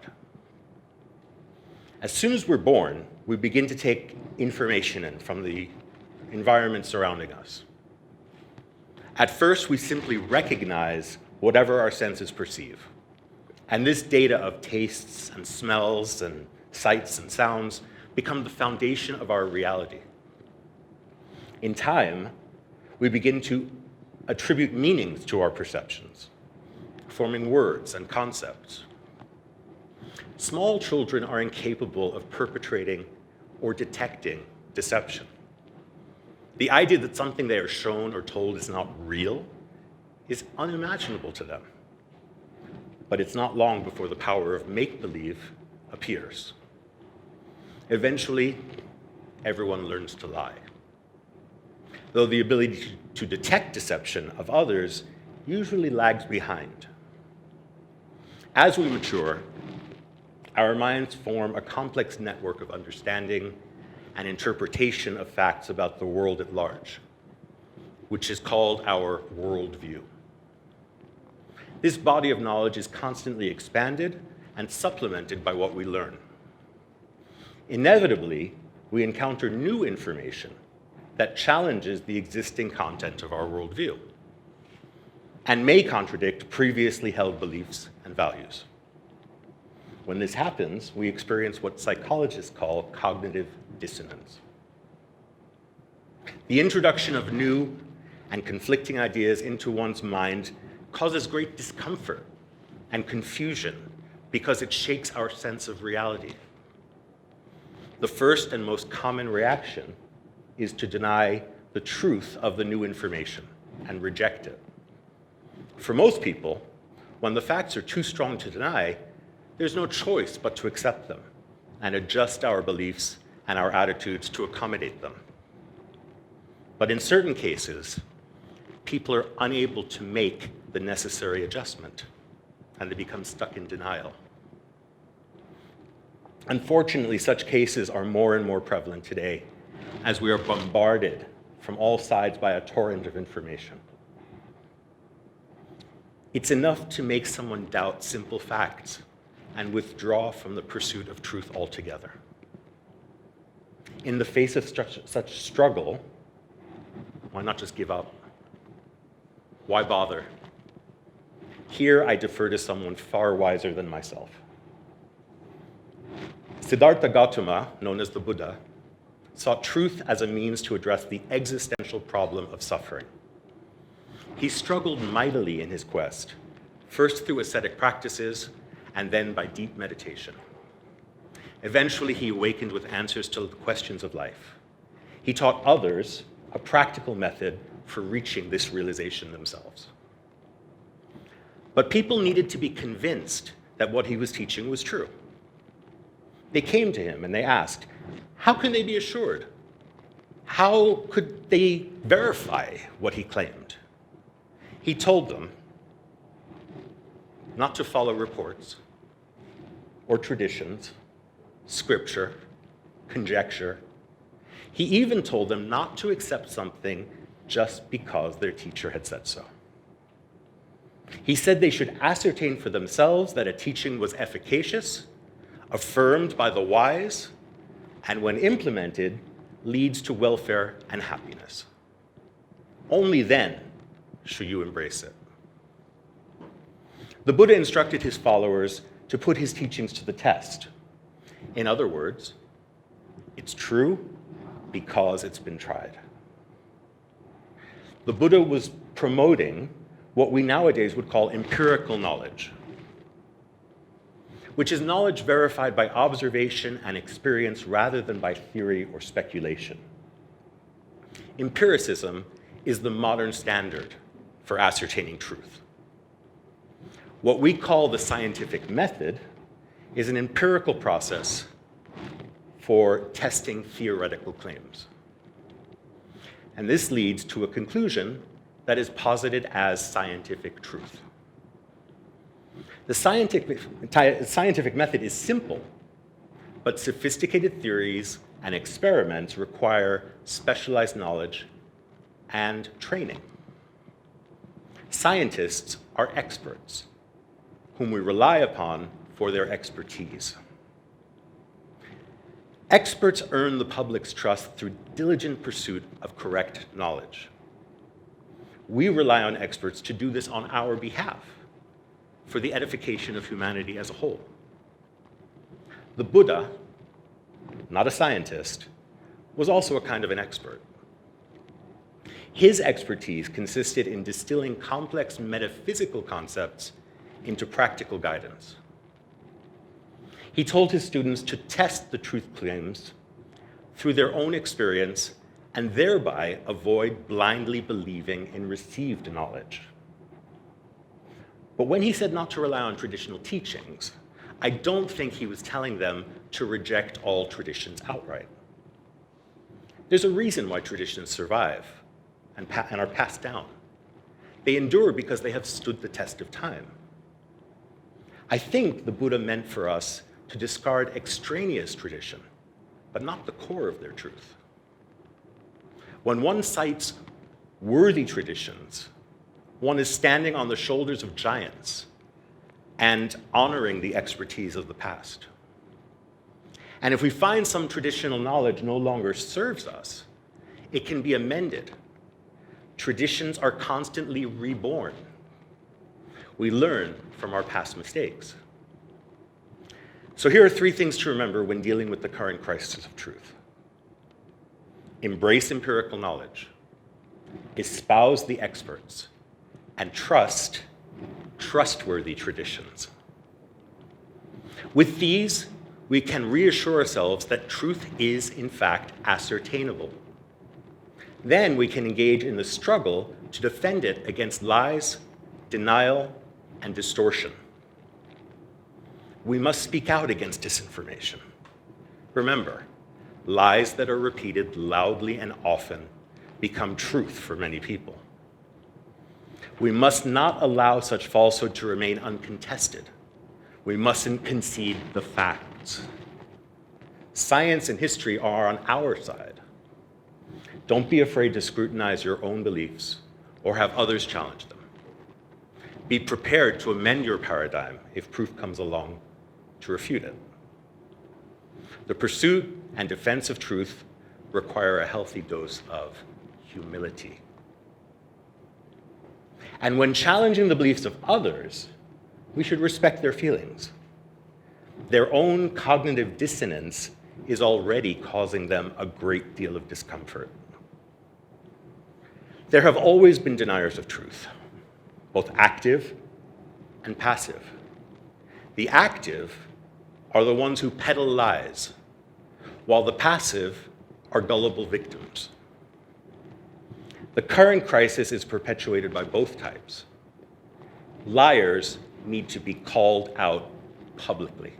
As soon as we're born, we begin to take information in from the environment surrounding us. At first, we simply recognize whatever our senses perceive. And this data of tastes and smells and sights and sounds become the foundation of our reality. In time, we begin to attribute meanings to our perceptions, forming words and concepts. Small children are incapable of perpetrating or detecting deception. The idea that something they are shown or told is not real is unimaginable to them. But it's not long before the power of make-believe appears. Eventually, everyone learns to lie, though the ability to detect deception of others usually lags behind. As we mature, our minds form a complex network of understanding and interpretation of facts about the world at large, which is called our worldview. This body of knowledge is constantly expanded and supplemented by what we learn. Inevitably, we encounter new information that challenges the existing content of our worldview and may contradict previously held beliefs and values. When this happens, we experience what psychologists call cognitive dissonance. The introduction of new and conflicting ideas into one's mind causes great discomfort and confusion because it shakes our sense of reality. The first and most common reaction is to deny the truth of the new information and reject it. For most people, when the facts are too strong to deny, there's no choice but to accept them and adjust our beliefs and our attitudes to accommodate them. But in certain cases, people are unable to make the necessary adjustment, and they become stuck in denial. Unfortunately, such cases are more and more prevalent today as we are bombarded from all sides by a torrent of information. It's enough to make someone doubt simple facts and withdraw from the pursuit of truth altogether. In the face of such struggle, why not just give up? Why bother? Here I defer to someone far wiser than myself. Siddhartha Gautama, known as the Buddha, saw truth as a means to address the existential problem of suffering. He struggled mightily in his quest, first through ascetic practices and then by deep meditation. Eventually, he awakened with answers to the questions of life. He taught others a practical method for reaching this realization themselves. But people needed to be convinced that what he was teaching was true. They came to him and they asked, how can they be assured? How could they verify what he claimed? He told them not to follow reports or traditions, scripture, conjecture. He even told them not to accept something just because their teacher had said so. He said they should ascertain for themselves that a teaching was efficacious, affirmed by the wise, and when implemented, leads to welfare and happiness. Only then should you embrace it. The Buddha instructed his followers to put his teachings to the test. In other words, it's true because it's been tried. The Buddha was promoting what we nowadays would call empirical knowledge, which is knowledge verified by observation and experience rather than by theory or speculation. Empiricism is the modern standard for ascertaining truth. What we call the scientific method is an empirical process for testing theoretical claims. And this leads to a conclusion that is posited as scientific truth. The scientific method is simple, but sophisticated theories and experiments require specialized knowledge and training. Scientists are experts whom we rely upon for their expertise. Experts earn the public's trust through diligent pursuit of correct knowledge. We rely on experts to do this on our behalf for the edification of humanity as a whole. The Buddha, not a scientist, was also a kind of an expert. His expertise consisted in distilling complex metaphysical concepts into practical guidance. He told his students to test the truth claims through their own experience and thereby avoid blindly believing in received knowledge. But when he said not to rely on traditional teachings, I don't think he was telling them to reject all traditions outright. There's a reason why traditions survive and are passed down. They endure because they have stood the test of time. I think the Buddha meant for us to discard extraneous tradition, but not the core of their truth. When one cites worthy traditions, one is standing on the shoulders of giants and honoring the expertise of the past. And if we find some traditional knowledge no longer serves us, it can be amended. Traditions are constantly reborn. We learn from our past mistakes. So here are 3 things to remember when dealing with the current crisis of truth. Embrace empirical knowledge, espouse the experts, and trust trustworthy traditions. With these, we can reassure ourselves that truth is, in fact, ascertainable. Then we can engage in the struggle to defend it against lies, denial, and distortion. We must speak out against disinformation. Remember, lies that are repeated loudly and often become truth for many people. We must not allow such falsehood to remain uncontested. We mustn't concede the facts. Science and history are on our side. Don't be afraid to scrutinize your own beliefs or have others challenge them. Be prepared to amend your paradigm if proof comes along to refute it. The pursuit and defense of truth require a healthy dose of humility. And when challenging the beliefs of others, we should respect their feelings. Their own cognitive dissonance is already causing them a great deal of discomfort. There have always been deniers of truth, both active and passive. The active are the ones who peddle lies, while the passive are gullible victims. The current crisis is perpetuated by both types. Liars need to be called out publicly.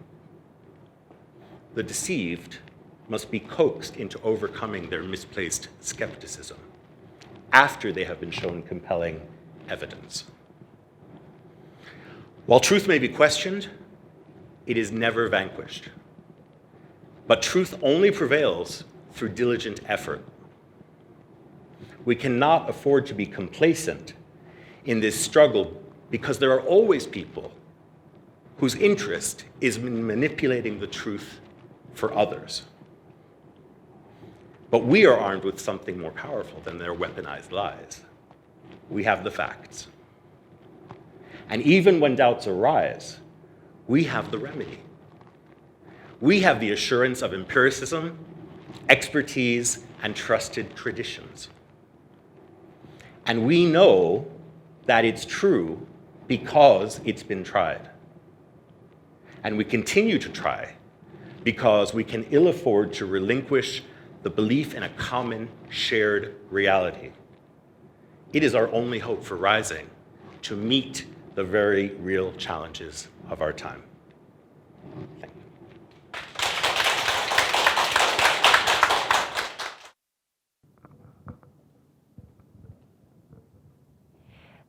The deceived must be coaxed into overcoming their misplaced skepticism after they have been shown compelling evidence. While truth may be questioned, it is never vanquished. But truth only prevails through diligent effort. We cannot afford to be complacent in this struggle because there are always people whose interest is in manipulating the truth for others. But we are armed with something more powerful than their weaponized lies. We have the facts. And even when doubts arise, we have the remedy. We have the assurance of empiricism, expertise, and trusted traditions. And we know that it's true because it's been tried. And we continue to try because we can ill afford to relinquish the belief in a common shared reality. It is our only hope for rising to meet the very real challenges of our time. Thank you.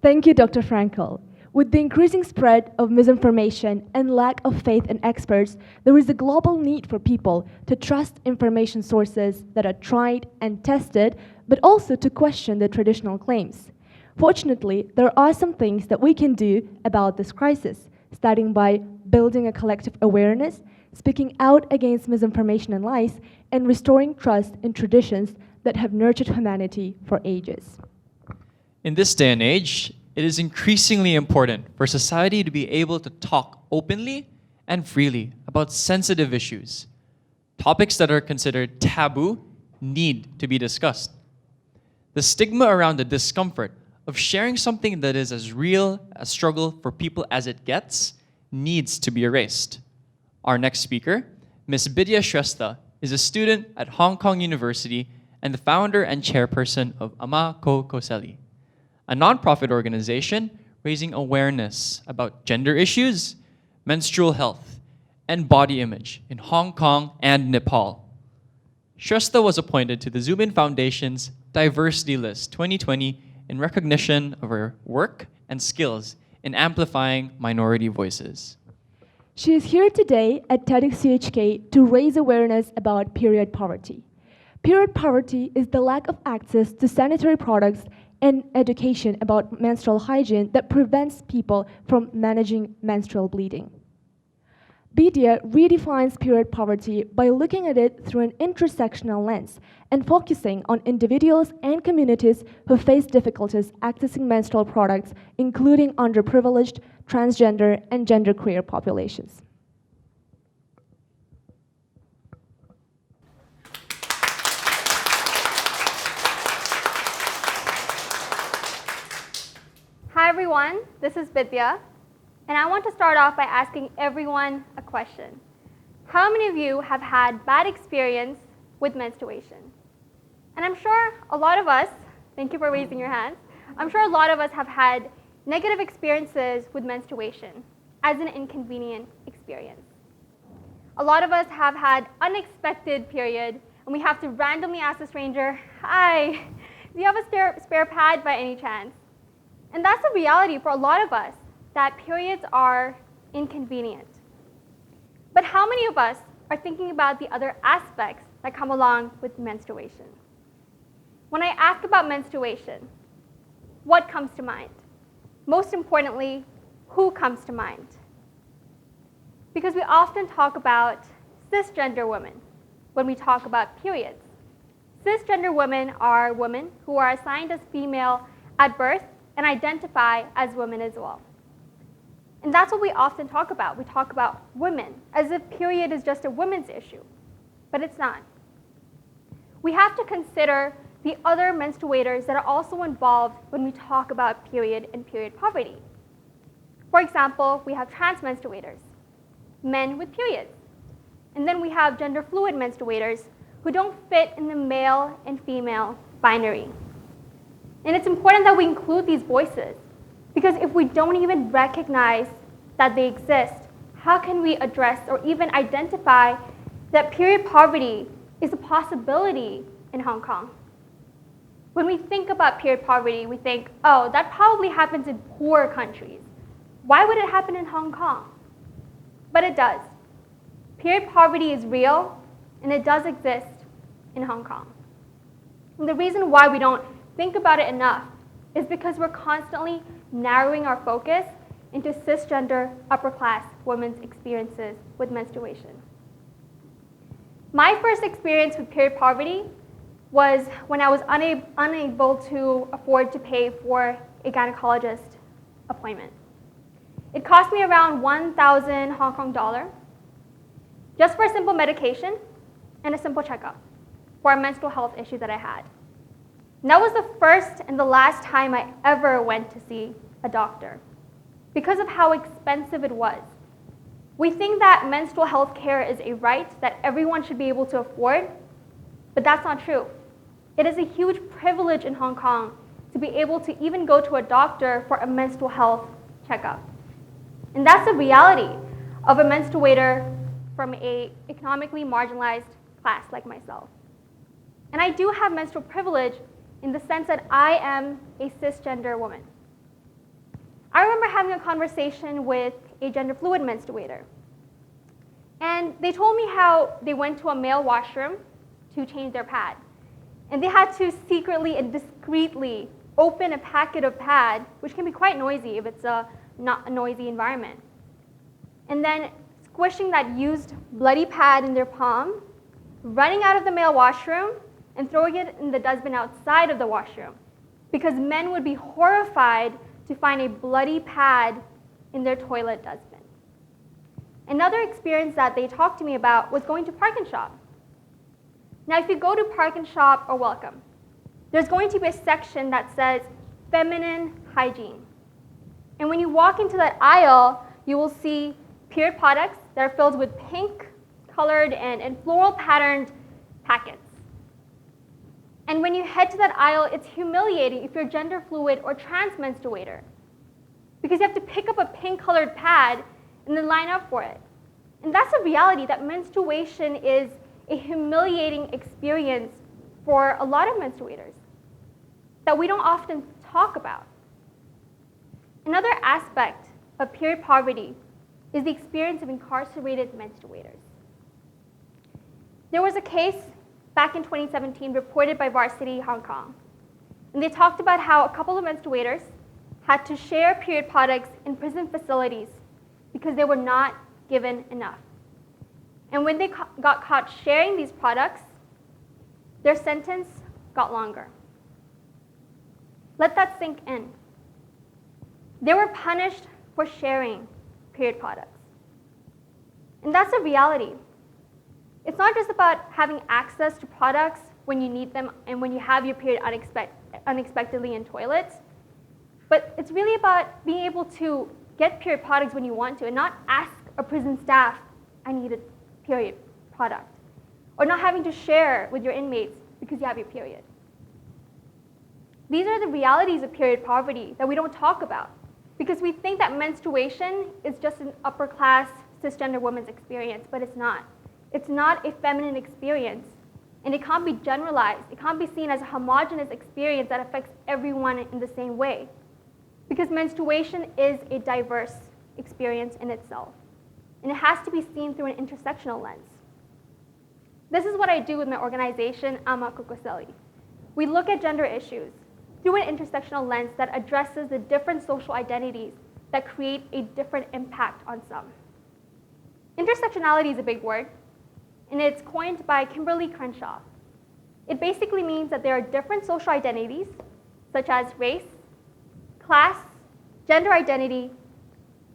Thank you, Dr. Frankel. With the increasing spread of misinformation and lack of faith in experts, there is a global need for people to trust information sources that are tried and tested, but also to question the traditional claims. Fortunately, there are some things that we can do about this crisis, starting by building a collective awareness, speaking out against misinformation and lies, and restoring trust in traditions that have nurtured humanity for ages. In this day and age, it is increasingly important for society to be able to talk openly and freely about sensitive issues. Topics that are considered taboo need to be discussed. The stigma around the discomfort of sharing something that is as real a struggle for people as it gets needs to be erased. Our next speaker, Ms. Bidya Shrestha, is a student at Hong Kong University and the founder and chairperson of Ama Ko Koseli, a nonprofit organization raising awareness about gender issues, menstrual health, and body image in Hong Kong and Nepal. Shrestha was appointed to the Zubin Foundation's Diversity List 2020 in recognition of her work and skills in amplifying minority voices. She is here today at TEDxCUHK to raise awareness about period poverty. Period poverty is the lack of access to sanitary products and education about menstrual hygiene that prevents people from managing menstrual bleeding. Bidya redefines period poverty by looking at it through an intersectional lens and focusing on individuals and communities who face difficulties accessing menstrual products, including underprivileged, transgender, and genderqueer populations. Hi everyone, this is Bidya, and I want to start off by asking everyone a question. How many of you have had bad experience with menstruation? And I'm sure a lot of us, thank you for raising your hands, I'm sure a lot of us have had negative experiences with menstruation as an inconvenient experience. A lot of us have had unexpected period, and we have to randomly ask a stranger, "Hi, do you have a spare pad by any chance?" And that's the reality for a lot of us, that periods are inconvenient. But how many of us are thinking about the other aspects that come along with menstruation? When I ask about menstruation, what comes to mind? Most importantly, who comes to mind? Because we often talk about cisgender women when we talk about periods. Cisgender women are women who are assigned as female at birth and identify as women as well. And that's what we often talk about. We talk about women as if period is just a women's issue, but it's not. We have to consider the other menstruators that are also involved when we talk about period and period poverty. For example, we have trans menstruators, men with periods. And then we have gender fluid menstruators who don't fit in the male and female binary. And it's important that we include these voices, because if we don't even recognize that they exist, how can we address or even identify that period poverty is a possibility in Hong Kong? When we think about period poverty, we think, oh, that probably happens in poor countries. Why would it happen in Hong Kong? But it does. Period poverty is real, and it does exist in Hong Kong. And the reason why we don't think about it enough is because we're constantly narrowing our focus into cisgender, upper-class women's experiences with menstruation. My first experience with period poverty was when I was unable to afford to pay for a gynecologist appointment. It cost me around 1,000 Hong Kong dollar just for a simple medication and a simple checkup for a menstrual health issue that I had. And that was the first and the last time I ever went to see a doctor because of how expensive it was. We think that menstrual health care is a right that everyone should be able to afford, but that's not true. It is a huge privilege in Hong Kong to be able to even go to a doctor for a menstrual health checkup. And that's the reality of a menstruator from an economically marginalized class like myself. And I do have menstrual privilege in the sense that I am a cisgender woman. I remember having a conversation with a gender fluid menstruator. And they told me how they went to a male washroom to change their pad. And they had to secretly and discreetly open a packet of pad, which can be quite noisy if it's not a noisy environment. And then squishing that used bloody pad in their palm, running out of the male washroom, and throwing it in the dustbin outside of the washroom, because men would be horrified to find a bloody pad in their toilet dustbin. Another experience that they talked to me about was going to Park and Shop. Now, if you go to Park and Shop or Welcome, there's going to be a section that says feminine hygiene. And when you walk into that aisle, you will see period products that are filled with pink colored and floral patterned packets. And when you head to that aisle, it's humiliating if you're gender fluid or trans menstruator, because you have to pick up a pink colored pad and then line up for it. And that's a reality, that menstruation is a humiliating experience for a lot of menstruators that we don't often talk about. Another aspect of period poverty is the experience of incarcerated menstruators. There was a case back in 2017 reported by Varsity Hong Kong. And they talked about how a couple of menstruators had to share period products in prison facilities because they were not given enough. And when they got caught sharing these products, their sentence got longer. Let that sink in. They were punished for sharing period products. And that's a reality. It's not just about having access to products when you need them and when you have your period unexpectedly in toilets, but it's really about being able to get period products when you want to and not ask a prison staff, I need a period product, or not having to share with your inmates because you have your period. These are the realities of period poverty that we don't talk about because we think that menstruation is just an upper class cisgender woman's experience, but it's not. It's not a feminine experience, and it can't be generalized. It can't be seen as a homogeneous experience that affects everyone in the same way, because menstruation is a diverse experience in itself, and it has to be seen through an intersectional lens. This is what I do with my organization, Ama Kukoseli. We look at gender issues through an intersectional lens that addresses the different social identities that create a different impact on some. Intersectionality is a big word, and it's coined by Kimberly Crenshaw. It basically means that there are different social identities, such as race, class, gender identity,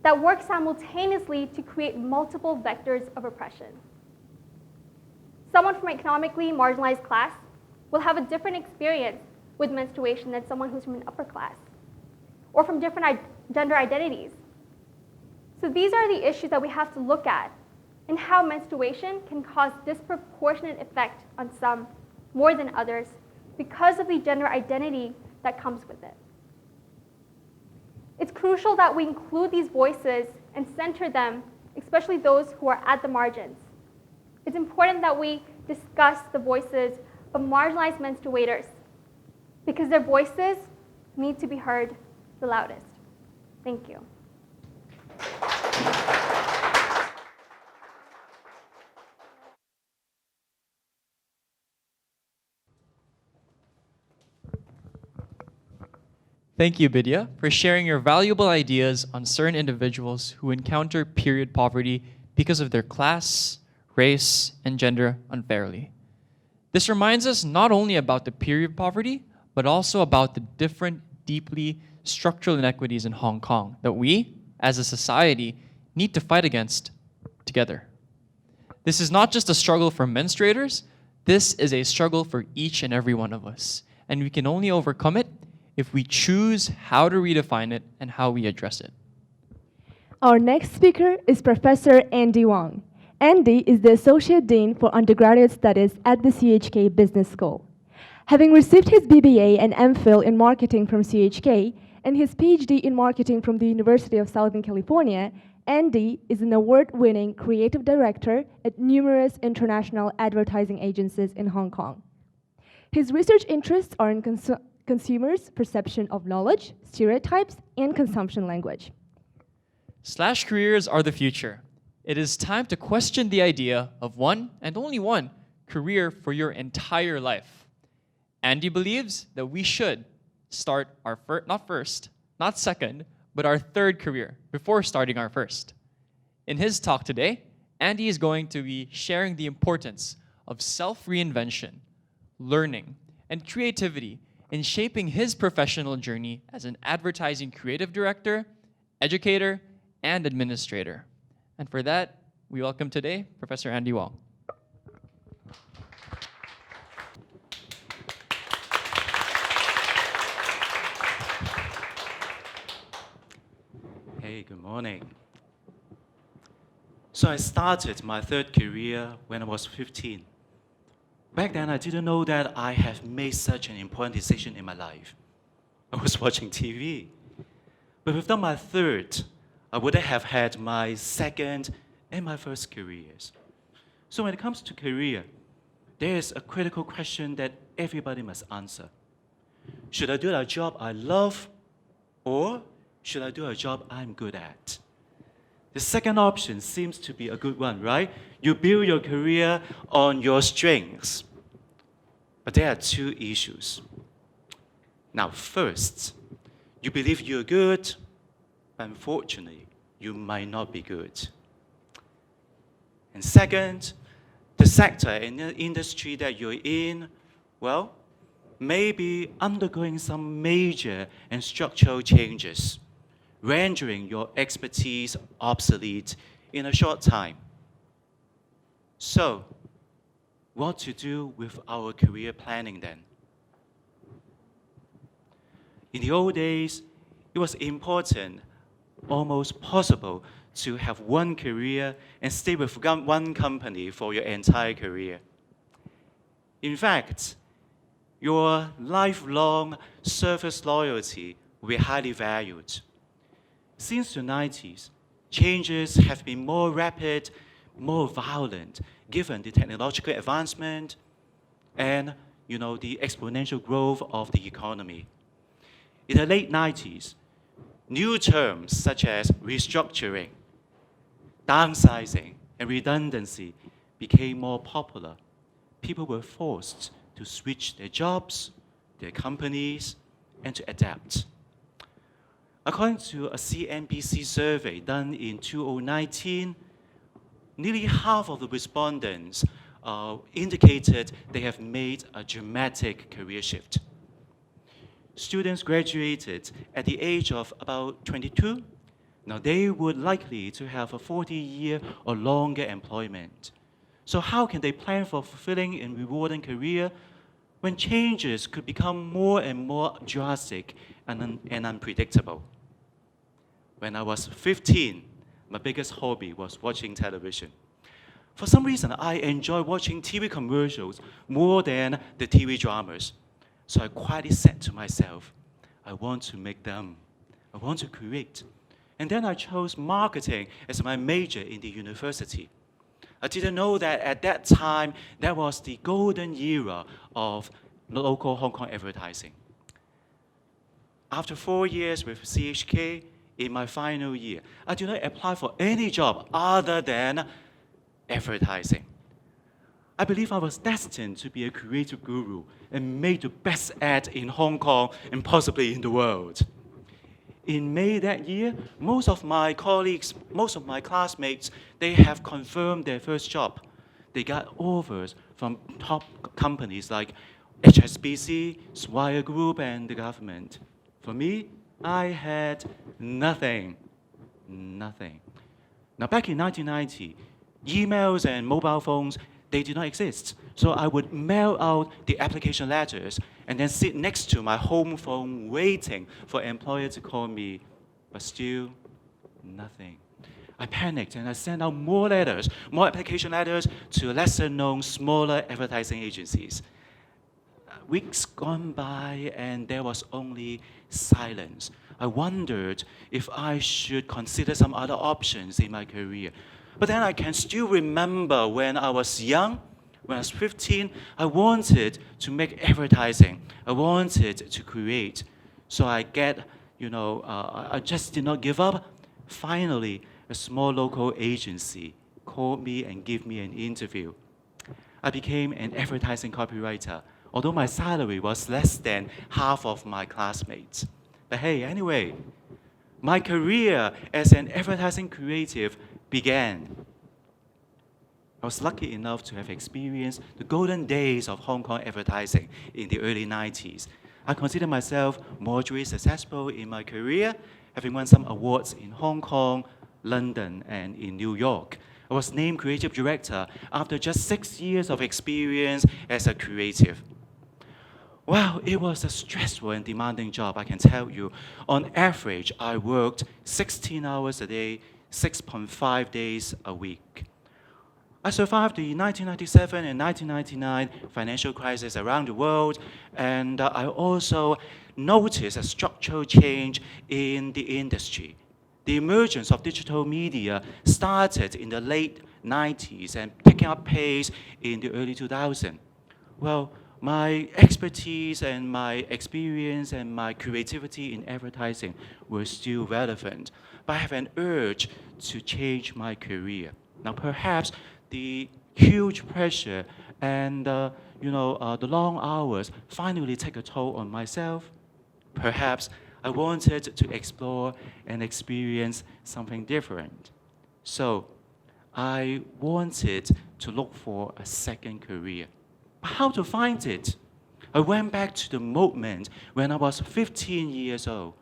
that work simultaneously to create multiple vectors of oppression. Someone from an economically marginalized class will have a different experience with menstruation than someone who's from an upper class, or from different gender identities. So these are the issues that we have to look at, and how menstruation can cause disproportionate effect on some more than others because of the gender identity that comes with it. It's crucial that we include these voices and center them, especially those who are at the margins. It's important that we discuss the voices of marginalized menstruators because their voices need to be heard the loudest. Thank you. Thank you, Bidya, for sharing your valuable ideas on certain individuals who encounter period poverty because of their class, race, and gender unfairly. This reminds us not only about the period poverty, but also about the different, deeply structural inequities in Hong Kong that we, as a society, need to fight against together. This is not just a struggle for menstruators, this is a struggle for each and every one of us. And we can only overcome it if we choose how to redefine it and how we address it. Our next speaker is Professor Andy Wong. Andy is the Associate Dean for Undergraduate Studies at the CHK Business School. Having received his BBA and MPhil in marketing from CHK and his PhD in marketing from the University of Southern California, Andy is an award-winning creative director at numerous international advertising agencies in Hong Kong. His research interests are in consumers' perception of knowledge, stereotypes, and consumption language. Slash careers are the future. It is time to question the idea of one, and only one, career for your entire life. Andy believes that we should start our not second, but our third career before starting our first. In his talk today, Andy is going to be sharing the importance of self-reinvention, learning, and creativity in shaping his professional journey as an advertising creative director, educator, and administrator. And for that, we welcome today Professor Andy Wong. Hey, good morning. So I started my third career when I was 15. Back then, I didn't know that I have made such an important decision in my life. I was watching TV. But without my third, I wouldn't have had my second and my first careers. So when it comes to career, there is a critical question that everybody must answer. Should I do a job I love, or should I do a job I'm good at? The second option seems to be a good one, right? You build your career on your strengths. But there are two issues. Now, first, you believe you're good. Unfortunately, you might not be good. And second, the sector and the industry that you're in, well, may be undergoing some major and structural changes, rendering your expertise obsolete in a short time. So, what to do with our career planning then? In the old days, it was important, almost possible, to have one career and stay with one company for your entire career. In fact, your lifelong service loyalty will be highly valued. Since the 90s, changes have been more rapid, more violent, given the technological advancement and the exponential growth of the economy. In the late 90s, new terms such as restructuring, downsizing, and redundancy became more popular. People were forced to switch their jobs, their companies, and to adapt. According to a CNBC survey done in 2019, nearly half of the respondents indicated they have made a dramatic career shift. Students graduated at the age of about 22. Now they would likely to have a 40-year or longer employment. So how can they plan for a fulfilling and rewarding career when changes could become more and more drastic and unpredictable? When I was 15, my biggest hobby was watching television. For some reason, I enjoy watching TV commercials more than the TV dramas. So I quietly said to myself, I want to make them. I want to create. And then I chose marketing as my major in the university. I didn't know that at that time, that was the golden era of local Hong Kong advertising. After 4 years with CHK, in my final year, I did not apply for any job other than advertising. I believe I was destined to be a creative guru and made the best ad in Hong Kong and possibly in the world. In May that year, most of my colleagues, most of my classmates, they have confirmed their first job. They got offers from top companies like HSBC, Swire Group, and the government. For me, I had nothing. nothing. Now, back in 1990, emails and mobile phones, they did not exist. So I would mail out the application letters and then sit next to my home phone waiting for an employer to call me, but still nothing. I panicked and I sent out more letters, more application letters to lesser-known, smaller advertising agencies. Weeks gone by and there was only silence. I wondered if I should consider some other options in my career. But then I can still remember when I was young, when I was 15, I wanted to make advertising. I wanted to create. So I just did not give up. Finally, a small local agency called me and gave me an interview. I became an advertising copywriter, although my salary was less than half of my classmates. But hey, anyway, my career as an advertising creative began. I was lucky enough to have experienced the golden days of Hong Kong advertising in the early 90s. I consider myself moderately successful in my career, having won some awards in Hong Kong, London, and in New York. I was named creative director after just 6 years of experience as a creative. Well, it was a stressful and demanding job, I can tell you. On average, I worked 16 hours a day, 6.5 days a week. I survived the 1997 and 1999 financial crisis around the world, and I also noticed a structural change in the industry. The emergence of digital media started in the late 90s and picking up pace in the early 2000s. Well, my expertise and my experience and my creativity in advertising were still relevant, but I have an urge to change my career. Now, perhaps the huge pressure and the long hours finally take a toll on myself. Perhaps I wanted to explore and experience something different. So I wanted to look for a second career. But how to find it? I went back to the moment when I was 15 years old.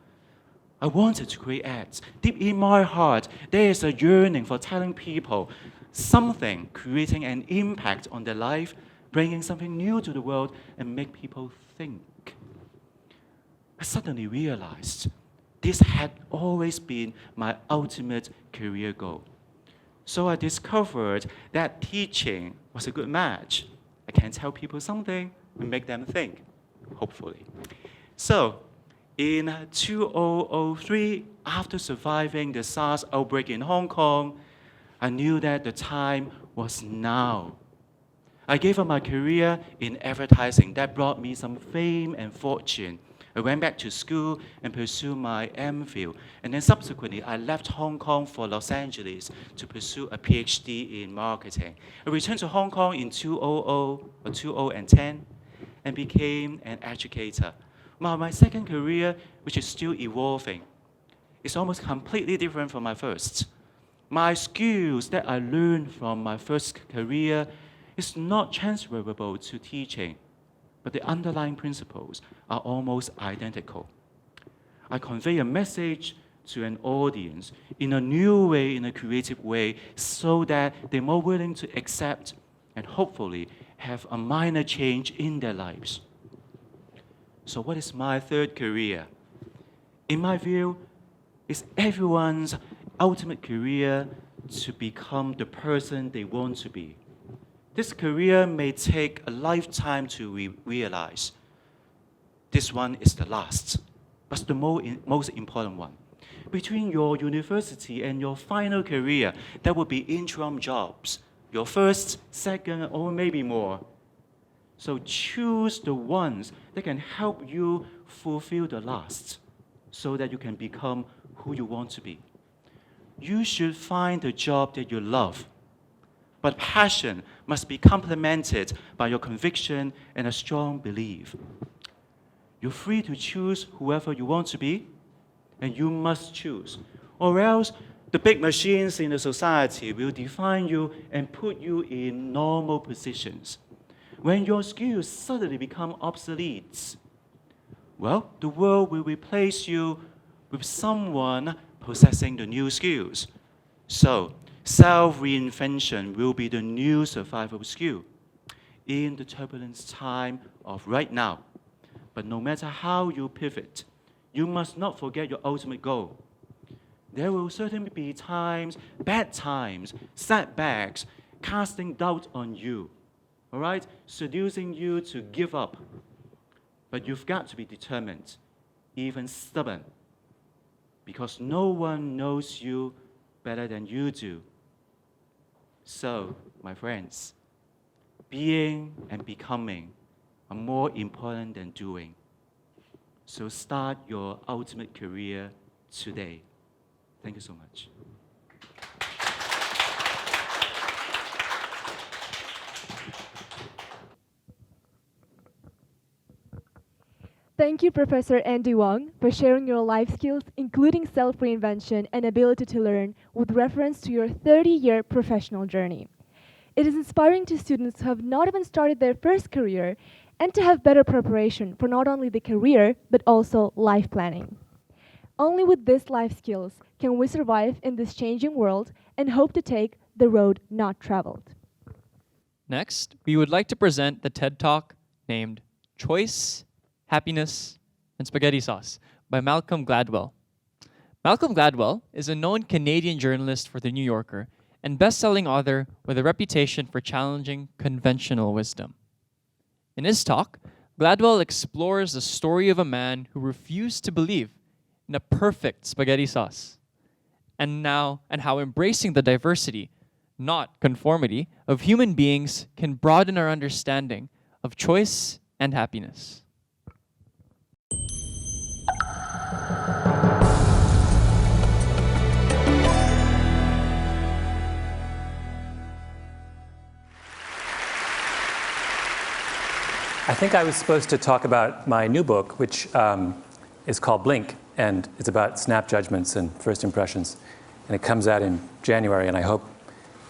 I wanted to create ads. Deep in my heart, there is a yearning for telling people something, creating an impact on their life, bringing something new to the world, and make people think. I suddenly realized this had always been my ultimate career goal. So I discovered that teaching was a good match. I can tell people something and make them think, hopefully. So in 2003, after surviving the SARS outbreak in Hong Kong, I knew that the time was now. I gave up my career in advertising that brought me some fame and fortune. I went back to school and pursued my MPhil, and then subsequently I left Hong Kong for Los Angeles to pursue a PhD in marketing. I returned to Hong Kong in 2010 and became an educator. My second career, which is still evolving, is almost completely different from my first. My skills that I learned from my first career is not transferable to teaching, but the underlying principles are almost identical. I convey a message to an audience in a new way, in a creative way, so that they're more willing to accept and hopefully have a minor change in their lives. So what is my third career? In my view, it's everyone's ultimate career to become the person they want to be. This career may take a lifetime to realize. This one is the last, but the most important one. Between your university and your final career, there will be interim jobs, your first, second, or maybe more. So choose the ones that can help you fulfill the last, so that you can become who you want to be. You should find a job that you love, but passion must be complemented by your conviction and a strong belief. You're free to choose whoever you want to be, and you must choose, or else the big machines in the society will define you and put you in normal positions. When your skills suddenly become obsolete, well, the world will replace you with someone possessing the new skills. So, self-reinvention will be the new survival skill in the turbulent time of right now. But no matter how you pivot, you must not forget your ultimate goal. There will certainly be times, bad times, setbacks, casting doubt on you, all right? Seducing you to give up. But you've got to be determined, even stubborn, because no one knows you better than you do. So, my friends, being and becoming are more important than doing. So start your ultimate career today. Thank you so much. Thank you, Professor Andy Wong, for sharing your life skills, including self-reinvention and ability to learn, with reference to your 30-year professional journey. It is inspiring to students who have not even started their first career and to have better preparation for not only the career, but also life planning. Only with these life skills can we survive in this changing world and hope to take the road not traveled. Next, we would like to present the TED Talk named Choice, Happiness, and Spaghetti Sauce by Malcolm Gladwell. Malcolm Gladwell is a known Canadian journalist for The New Yorker and best-selling author with a reputation for challenging conventional wisdom. In his talk, Gladwell explores the story of a man who refused to believe in a perfect spaghetti sauce, and how embracing the diversity, not conformity, of human beings can broaden our understanding of choice and happiness. I think I was supposed to talk about my new book, which is called Blink, and it's about snap judgments and first impressions. And it comes out in January, and I hope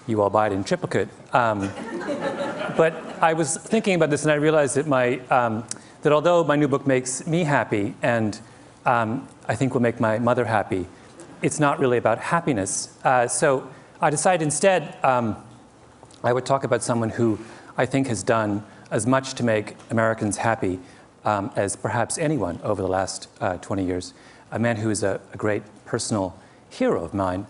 you all buy it in triplicate. But I was thinking about this, and I realized that that although my new book makes me happy, and I think will make my mother happy, it's not really about happiness. So I decided instead I would talk about someone who I think has done as much to make Americans happy as perhaps anyone over the last 20 years. A man who is a great personal hero of mine,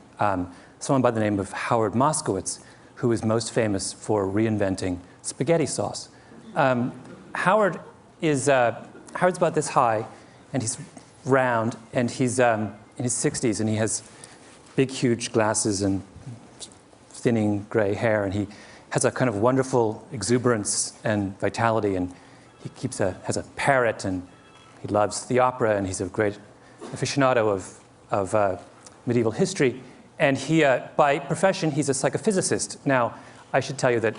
someone by the name of Howard Moskowitz, who is most famous for reinventing spaghetti sauce. Howard's about this high, and he's round, and he's in his 60s, and he has big, huge glasses and thinning gray hair, and he has a kind of wonderful exuberance and vitality, and he has a parrot, and he loves the opera, and he's a great aficionado of medieval history. And he, by profession, he's a psychophysicist. Now, I should tell you that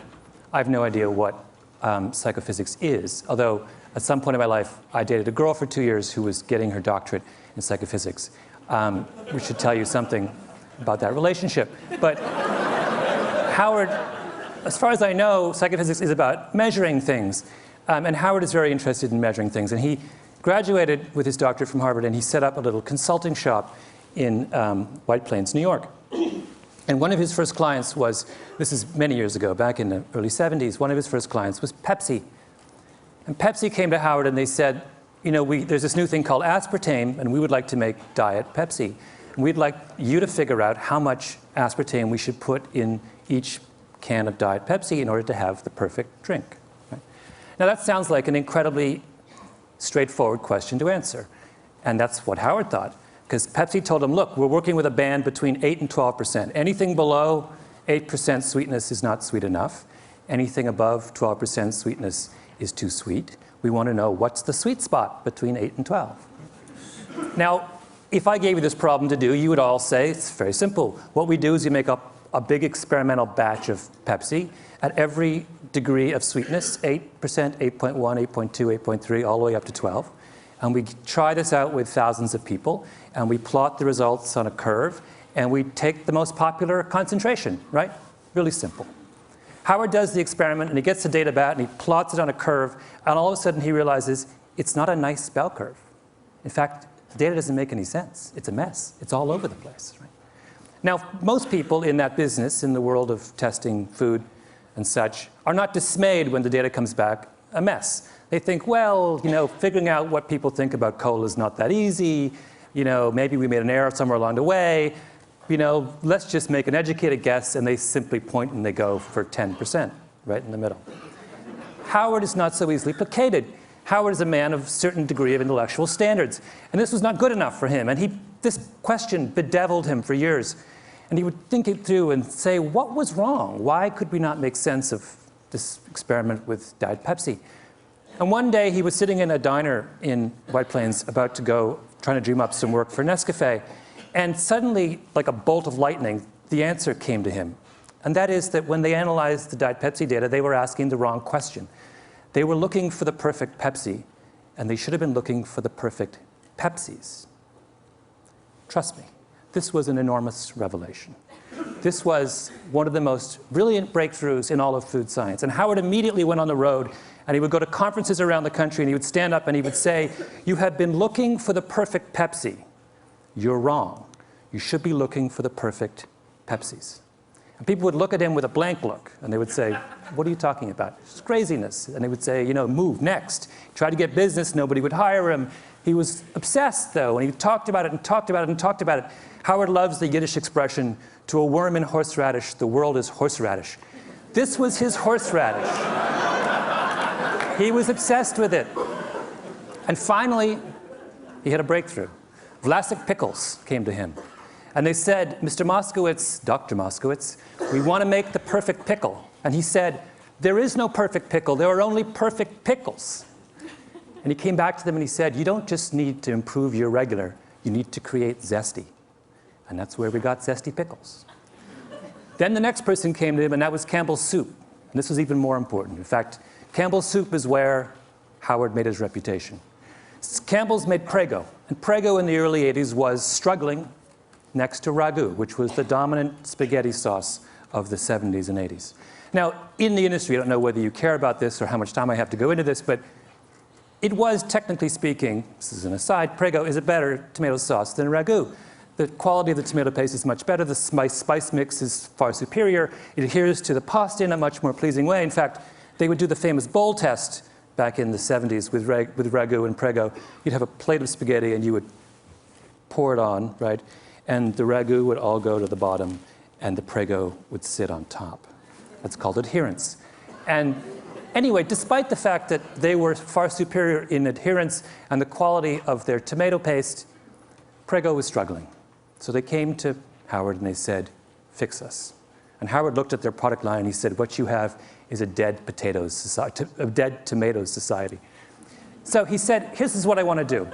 I have no idea what psychophysics is, although at some point in my life, I dated a girl for 2 years who was getting her doctorate in psychophysics, which should tell you something about that relationship. But Howard, as far as I know, psychophysics is about measuring things. And Howard is very interested in measuring things. And he graduated with his doctorate from Harvard, and he set up a little consulting shop in White Plains, New York. And one of his first clients was, this is many years ago, back in the early 70s, one of his first clients was Pepsi. And Pepsi came to Howard and they said, you know, there's this new thing called aspartame, and we would like to make Diet Pepsi. And we'd like you to figure out how much aspartame we should put in each can of Diet Pepsi in order to have the perfect drink. Right? Now that sounds like an incredibly straightforward question to answer. And that's what Howard thought. Because Pepsi told him, look, we're working with a band between 8 and 12%. Anything below 8% sweetness is not sweet enough. Anything above 12% sweetness is too sweet. We want to know what's the sweet spot between 8 and 12. Now, if I gave you this problem to do, you would all say, it's very simple. What we do is you make up a big experimental batch of Pepsi at every degree of sweetness, 8%, 8.1, 8.2, 8.3, all the way up to 12. And we try this out with thousands of people, and we plot the results on a curve, and we take the most popular concentration, right? Really simple. Howard does the experiment, and he gets the data back, and he plots it on a curve, and all of a sudden he realizes it's not a nice bell curve. In fact, The data doesn't make any sense. It's a mess. It's all over the place. Right? Now, most people in that business, in the world of testing food and such, are not dismayed when the data comes back a mess. They think, well, figuring out what people think about cola is not that easy. Maybe we made an error somewhere along the way. Let's just make an educated guess, and they simply point and they go for 10%, right in the middle. Howard is not so easily placated. Howard is a man of a certain degree of intellectual standards, and this was not good enough for him. And this question bedeviled him for years. And he would think it through and say, what was wrong? Why could we not make sense of this experiment with Diet Pepsi? And one day he was sitting in a diner in White Plains about to go, trying to dream up some work for Nescafe. And suddenly, like a bolt of lightning, the answer came to him. And that is that when they analyzed the Diet Pepsi data, they were asking the wrong question. They were looking for the perfect Pepsi, and they should have been looking for the perfect Pepsis. Trust me, this was an enormous revelation. This was one of the most brilliant breakthroughs in all of food science. And Howard immediately went on the road, and he would go to conferences around the country, and he would stand up and he would say, you have been looking for the perfect Pepsi. You're wrong. You should be looking for the perfect Pepsis. And people would look at him with a blank look, and they would say, what are you talking about? It's craziness. And they would say, move, next. He tried to get business, nobody would hire him. He was obsessed, though, and he talked about it and talked about it and talked about it. Howard loves the Yiddish expression, to a worm in horseradish, the world is horseradish. This was his horseradish. He was obsessed with it. And finally, he had a breakthrough. Vlasic pickles came to him. And they said, Mr. Moskowitz, Dr. Moskowitz, we want to make the perfect pickle. And he said, there is no perfect pickle. There are only perfect pickles. And he came back to them and he said, you don't just need to improve your regular. You need to create zesty. And that's where we got zesty pickles. Then the next person came to him, and that was Campbell's soup. And this was even more important. In fact, Campbell's soup is where Howard made his reputation. Campbell's made Prego. And Prego in the early 80s was struggling next to ragu, which was the dominant spaghetti sauce of the 70s and 80s. Now, in the industry, I don't know whether you care about this or how much time I have to go into this, but it was, technically speaking, this is an aside, Prego is a better tomato sauce than ragu. The quality of the tomato paste is much better. The spice mix is far superior. It adheres to the pasta in a much more pleasing way. In fact, they would do the famous bowl test back in the 70s with ragu and Prego. You'd have a plate of spaghetti, and you would pour it on, right? And the ragu would all go to the bottom, and the Prego would sit on top. That's called adherence. And anyway, despite the fact that they were far superior in adherence and the quality of their tomato paste, Prego was struggling. So they came to Howard and they said, fix us. And Howard looked at their product line and he said, what you have is a dead potatoes society, a dead tomatoes society. So he said, this is what I want to do.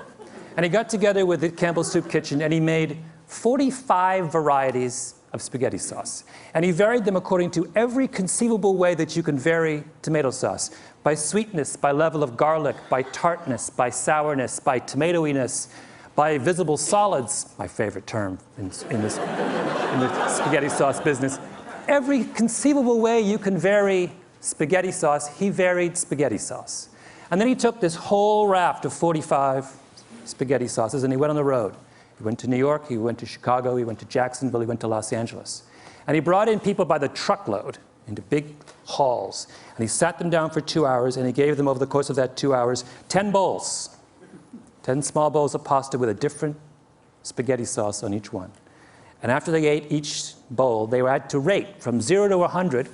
And he got together with the Campbell Soup Kitchen and he made 45 varieties of spaghetti sauce. And he varied them according to every conceivable way that you can vary tomato sauce. By sweetness, by level of garlic, by tartness, by sourness, by tomatoiness, by visible solids, my favorite term in the spaghetti sauce business. Every conceivable way you can vary spaghetti sauce, he varied spaghetti sauce. And then he took this whole raft of 45 spaghetti sauces and he went on the road. He went to New York, he went to Chicago, he went to Jacksonville, he went to Los Angeles. And he brought in people by the truckload into big halls. And he sat them down for 2 hours and he gave them over the course of that 2 hours 10 bowls. 10 small bowls of pasta with a different spaghetti sauce on each one. And after they ate each bowl, they had to rate from 0 to 100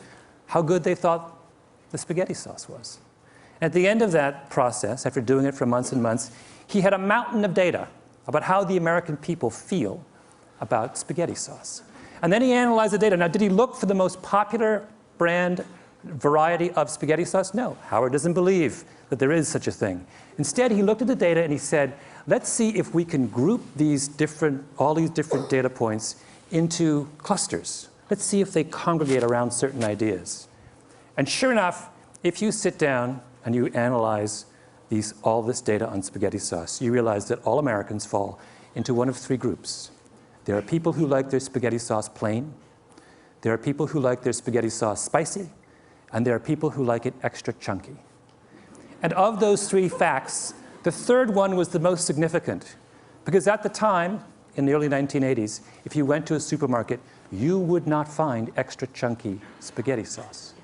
how good they thought the spaghetti sauce was. And at the end of that process, after doing it for months and months, he had a mountain of data about how the American people feel about spaghetti sauce. And then he analyzed the data. Now, did he look for the most popular brand variety of spaghetti sauce? No. Howard doesn't believe that there is such a thing. Instead, he looked at the data and he said, let's see if we can group all these different data points into clusters. Let's see if they congregate around certain ideas. And sure enough, if you sit down and you analyze all this data on spaghetti sauce, you realize that all Americans fall into one of three groups. There are people who like their spaghetti sauce plain. There are people who like their spaghetti sauce spicy. And there are people who like it extra chunky. And of those three facts, the third one was the most significant, Because at the time, in the early 1980s, if you went to a supermarket, you would not find extra chunky spaghetti sauce.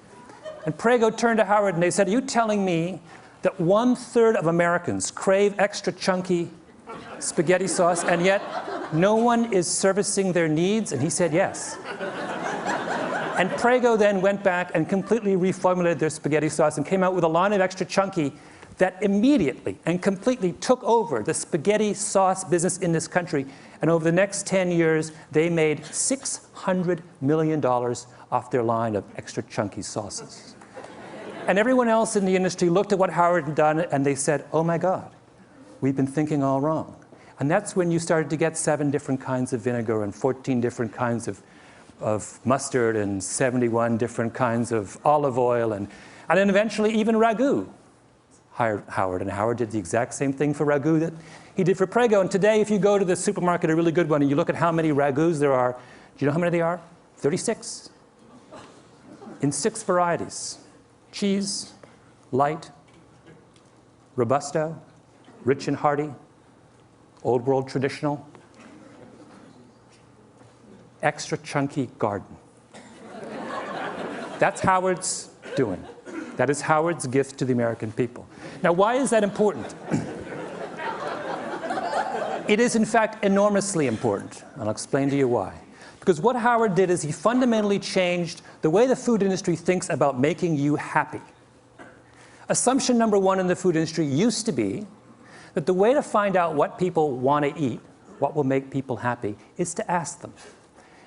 And Prego turned to Howard and they said, are you telling me that 1/3 of Americans crave extra chunky spaghetti sauce, and yet no one is servicing their needs? And he said yes. And Prego then went back and completely reformulated their spaghetti sauce and came out with a line of extra chunky that immediately and completely took over the spaghetti sauce business in this country. And over the next 10 years, they made $600 million off their line of extra chunky sauces. And everyone else in the industry looked at what Howard had done and they said, oh my God, we've been thinking all wrong. And that's when you started to get 7 different kinds of vinegar and 14 different kinds of mustard and 71 different kinds of olive oil. And then eventually even ragu hired Howard. And Howard did the exact same thing for ragu that he did for Prego. And today, if you go to the supermarket, a really good one, and you look at how many ragus there are, do you know how many there are? 36. In 6 varieties. Cheese, light, robusto, rich and hearty, old world traditional, extra chunky garden. That's Howard's doing. That is Howard's gift to the American people. Now, why is that important? It is, in fact, enormously important. I'll explain to you why. Because what Howard did is he fundamentally changed the way the food industry thinks about making you happy. Assumption number 1 in the food industry used to be that the way to find out what people want to eat, what will make people happy, is to ask them.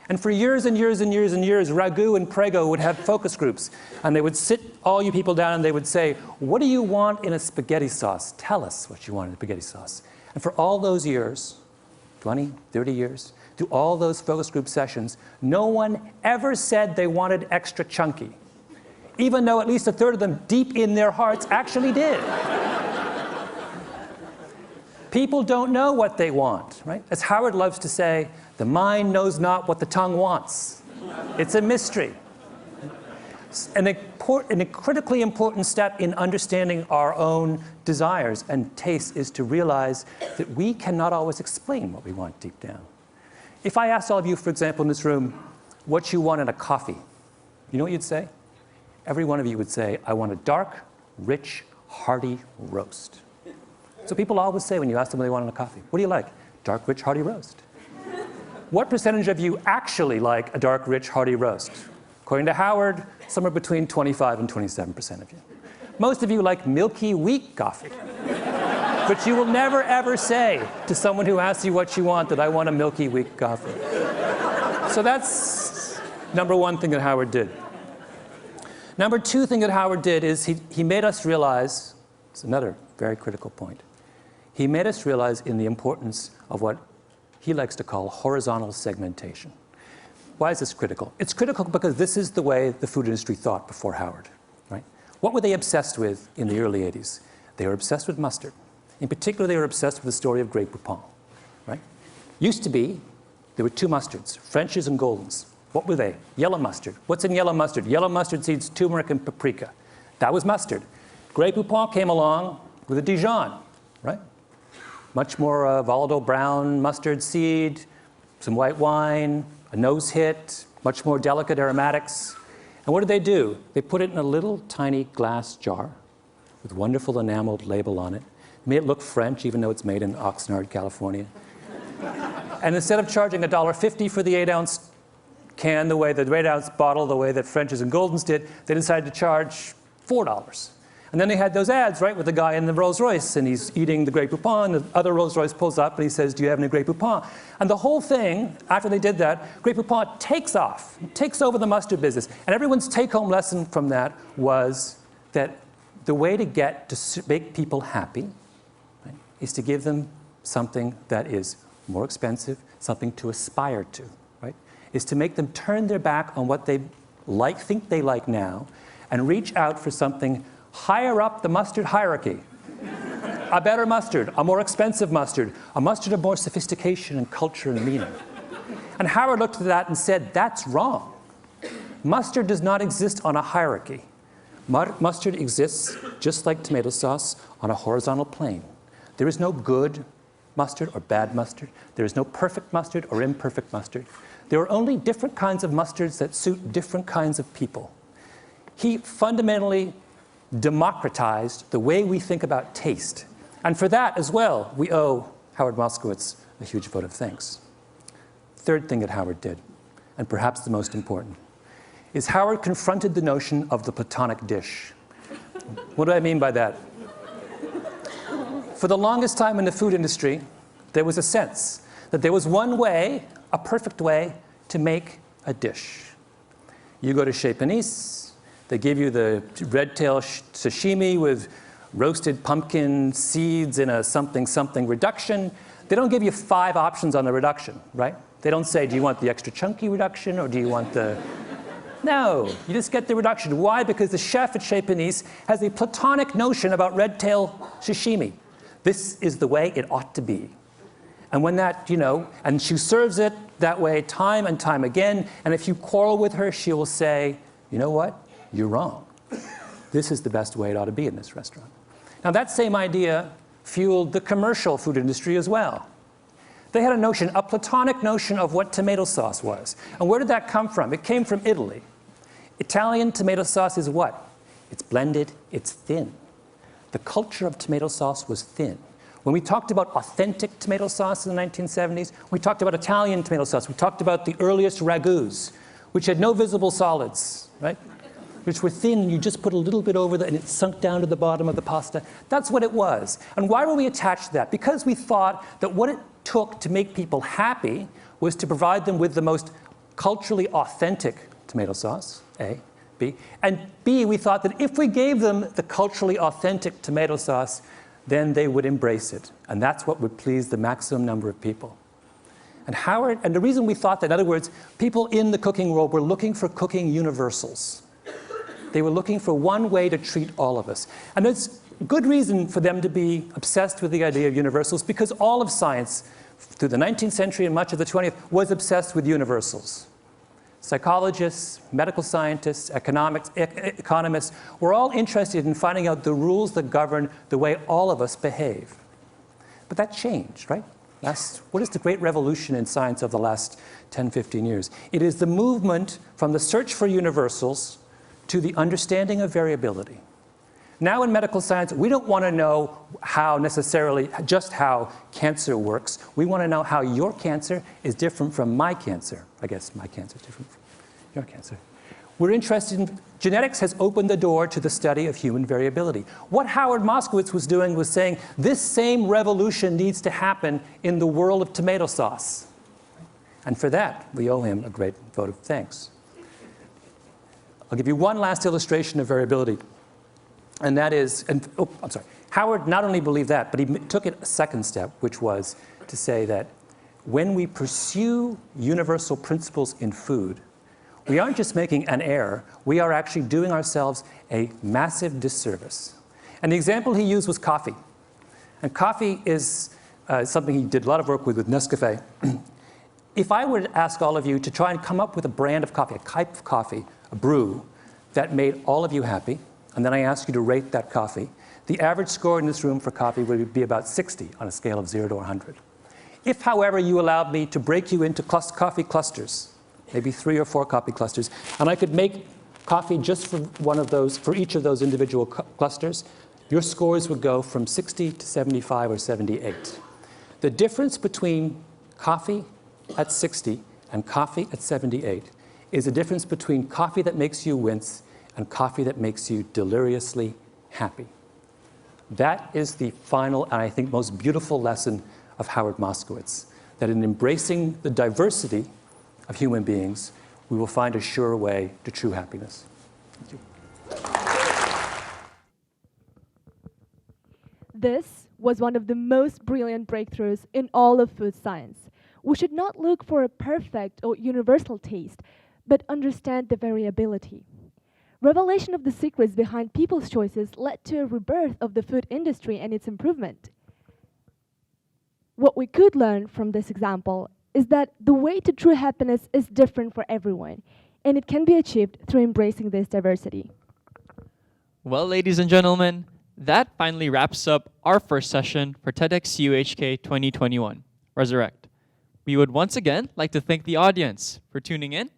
And for years and years and years and years, Ragu and Prego would have focus groups. And they would sit all you people down and they would say, what do you want in a spaghetti sauce? Tell us what you want in a spaghetti sauce. And for all those years, 20, 30 years, through all those focus group sessions, no one ever said they wanted extra chunky, even though at least 1/3 of them deep in their hearts actually did. People don't know what they want, right? As Howard loves to say, the mind knows not what the tongue wants. It's a mystery. And a critically important step in understanding our own desires and tastes is to realize that we cannot always explain what we want deep down. If I asked all of you, for example, in this room, what you want in a coffee, you know what you'd say? Every one of you would say, I want a dark, rich, hearty roast. So people always say when you ask them what they want in a coffee, what do you like? Dark, rich, hearty roast. What percentage of you actually like a dark, rich, hearty roast? According to Howard, somewhere between 25 and 27% of you. Most of you like milky, weak coffee. But you will never, ever say to someone who asks you what you want that I want a milky, weak coffee. So that's number 1 thing that Howard did. Number 2 thing that Howard did is he made us realize, it's another very critical point, he made us realize in the importance of what he likes to call horizontal segmentation. Why is this critical? It's critical because this is the way the food industry thought before Howard, right? What were they obsessed with in the early 80s? They were obsessed with mustard. In particular, they were obsessed with the story of Grey Poupon, right? Used to be, there were 2 mustards, French's and Golden's. What were they? Yellow mustard. What's in yellow mustard? Yellow mustard seeds, turmeric, and paprika. That was mustard. Grey Poupon came along with a Dijon, right? Much more volatile brown mustard seed, some white wine, a nose hit, much more delicate aromatics. And what did they do? They put it in a little tiny glass jar with a wonderful enameled label on it. Made it look French, even though it's made in Oxnard, California. And instead of charging $1.50 for the 8-ounce can, the way the 8-ounce bottle, the way that French's and Golden's did, they decided to charge $4. And then they had those ads, right, with the guy in the Rolls Royce, and he's eating the Grey Poupon, and the other Rolls Royce pulls up, and he says, do you have any Grey Poupon? And the whole thing, after they did that, Grey Poupon takes off, takes over the mustard business. And everyone's take-home lesson from that was that the way to get to make people happy, right, is to give them something that is more expensive, something to aspire to, right? Is to make them turn their back on what they like, think they like now, and reach out for something higher up the mustard hierarchy. A better mustard, a more expensive mustard, a mustard of more sophistication and culture and meaning. And Howard looked at that and said, that's wrong. Mustard does not exist on a hierarchy. Mustard exists, just like tomato sauce, on a horizontal plane. There is no good mustard or bad mustard. There is no perfect mustard or imperfect mustard. There are only different kinds of mustards that suit different kinds of people. He fundamentally democratized the way we think about taste. And for that as well, we owe Howard Moskowitz a huge vote of thanks. Third thing that Howard did, and perhaps the most important, is Howard confronted the notion of the Platonic dish. What do I mean by that? For the longest time in the food industry, there was a sense that there was one way, a perfect way, to make a dish. You go to Chez Panisse, they give you the red tail sashimi with roasted pumpkin seeds in a something reduction. They don't give you 5 options on the reduction, right? They don't say, do you want the extra chunky reduction or do you want the... No, you just get the reduction. Why? Because the chef at Chez Panisse has a Platonic notion about red tail sashimi. This is the way it ought to be. And when that, and she serves it that way time and time again, and if you quarrel with her, she will say, you know what? You're wrong. This is the best way it ought to be in this restaurant. Now that same idea fueled the commercial food industry as well. They had a notion, a Platonic notion of what tomato sauce was. And where did that come from? It came from Italy. Italian tomato sauce is what? It's blended, it's thin. The culture of tomato sauce was thin. When we talked about authentic tomato sauce in the 1970s, we talked about Italian tomato sauce. We talked about the earliest ragouts, which had no visible solids, right? Which were thin, and you just put a little bit over and it sunk down to the bottom of the pasta. That's what it was. And why were we attached to that? Because we thought that what it took to make people happy was to provide them with the most culturally authentic tomato sauce, A, B. And B, we thought that if we gave them the culturally authentic tomato sauce, then they would embrace it. And that's what would please the maximum number of people. And the reason we thought that, in other words, people in the cooking world were looking for cooking universals. They were looking for one way to treat all of us. And there's good reason for them to be obsessed with the idea of universals, because all of science, through the 19th century and much of the 20th, was obsessed with universals. Psychologists, medical scientists, economists were all interested in finding out the rules that govern the way all of us behave. But that changed, right? What is the great revolution in science of the last 10, 15 years? It is the movement from the search for universals to the understanding of variability. Now in medical science, we don't want to know just how cancer works. We want to know how your cancer is different from my cancer. I guess my cancer is different from your cancer. We're interested in, genetics has opened the door to the study of human variability. What Howard Moskowitz was doing was saying, this same revolution needs to happen in the world of tomato sauce. And for that, we owe him a great vote of thanks. I'll give you one last illustration of variability. And that is, Howard not only believed that, but he took it a second step, which was to say that when we pursue universal principles in food, we aren't just making an error, we are actually doing ourselves a massive disservice. And the example he used was coffee. And coffee is something he did a lot of work with Nescafé. If I were to ask all of you to try and come up with a brand of coffee, a type of coffee, a brew, that made all of you happy, and then I ask you to rate that coffee, the average score in this room for coffee would be about 60 on a scale of 0 to 100. If, however, you allowed me to break you into coffee clusters, maybe 3 or 4 coffee clusters, and I could make coffee just for for each of those individual clusters, your scores would go from 60 to 75 or 78. The difference between coffee at 60 and coffee at 78 is a difference between coffee that makes you wince and coffee that makes you deliriously happy. That is the final and I think most beautiful lesson of Howard Moskowitz, that in embracing the diversity of human beings, we will find a sure way to true happiness. Thank you. This was one of the most brilliant breakthroughs in all of food science. We should not look for a perfect or universal taste, but understand the variability. Revelation of the secrets behind people's choices led to a rebirth of the food industry and its improvement. What we could learn from this example is that the way to true happiness is different for everyone, and it can be achieved through embracing this diversity. Well, ladies and gentlemen, That finally wraps up our first session for TEDxCUHK 2021, Resurrect. We would once again like to thank the audience for tuning in,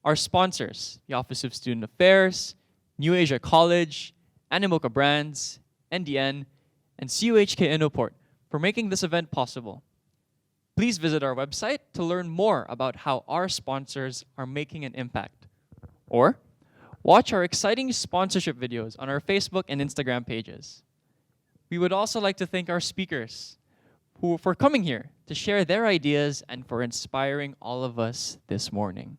our sponsors, the Office of Student Affairs, New Asia College, Animoca Brands, NDN, and CUHK Innoport for making this event possible. Please visit our website to learn more about how our sponsors are making an impact. Or watch our exciting sponsorship videos on our Facebook and Instagram pages. We would also like to thank our speakers for coming here to share their ideas and for inspiring all of us this morning.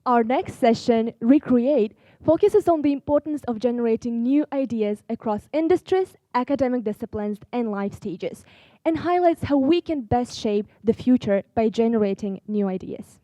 Our next session, Recreate, focuses on the importance of generating new ideas across industries, academic disciplines, and life stages, and highlights how we can best shape the future by generating new ideas.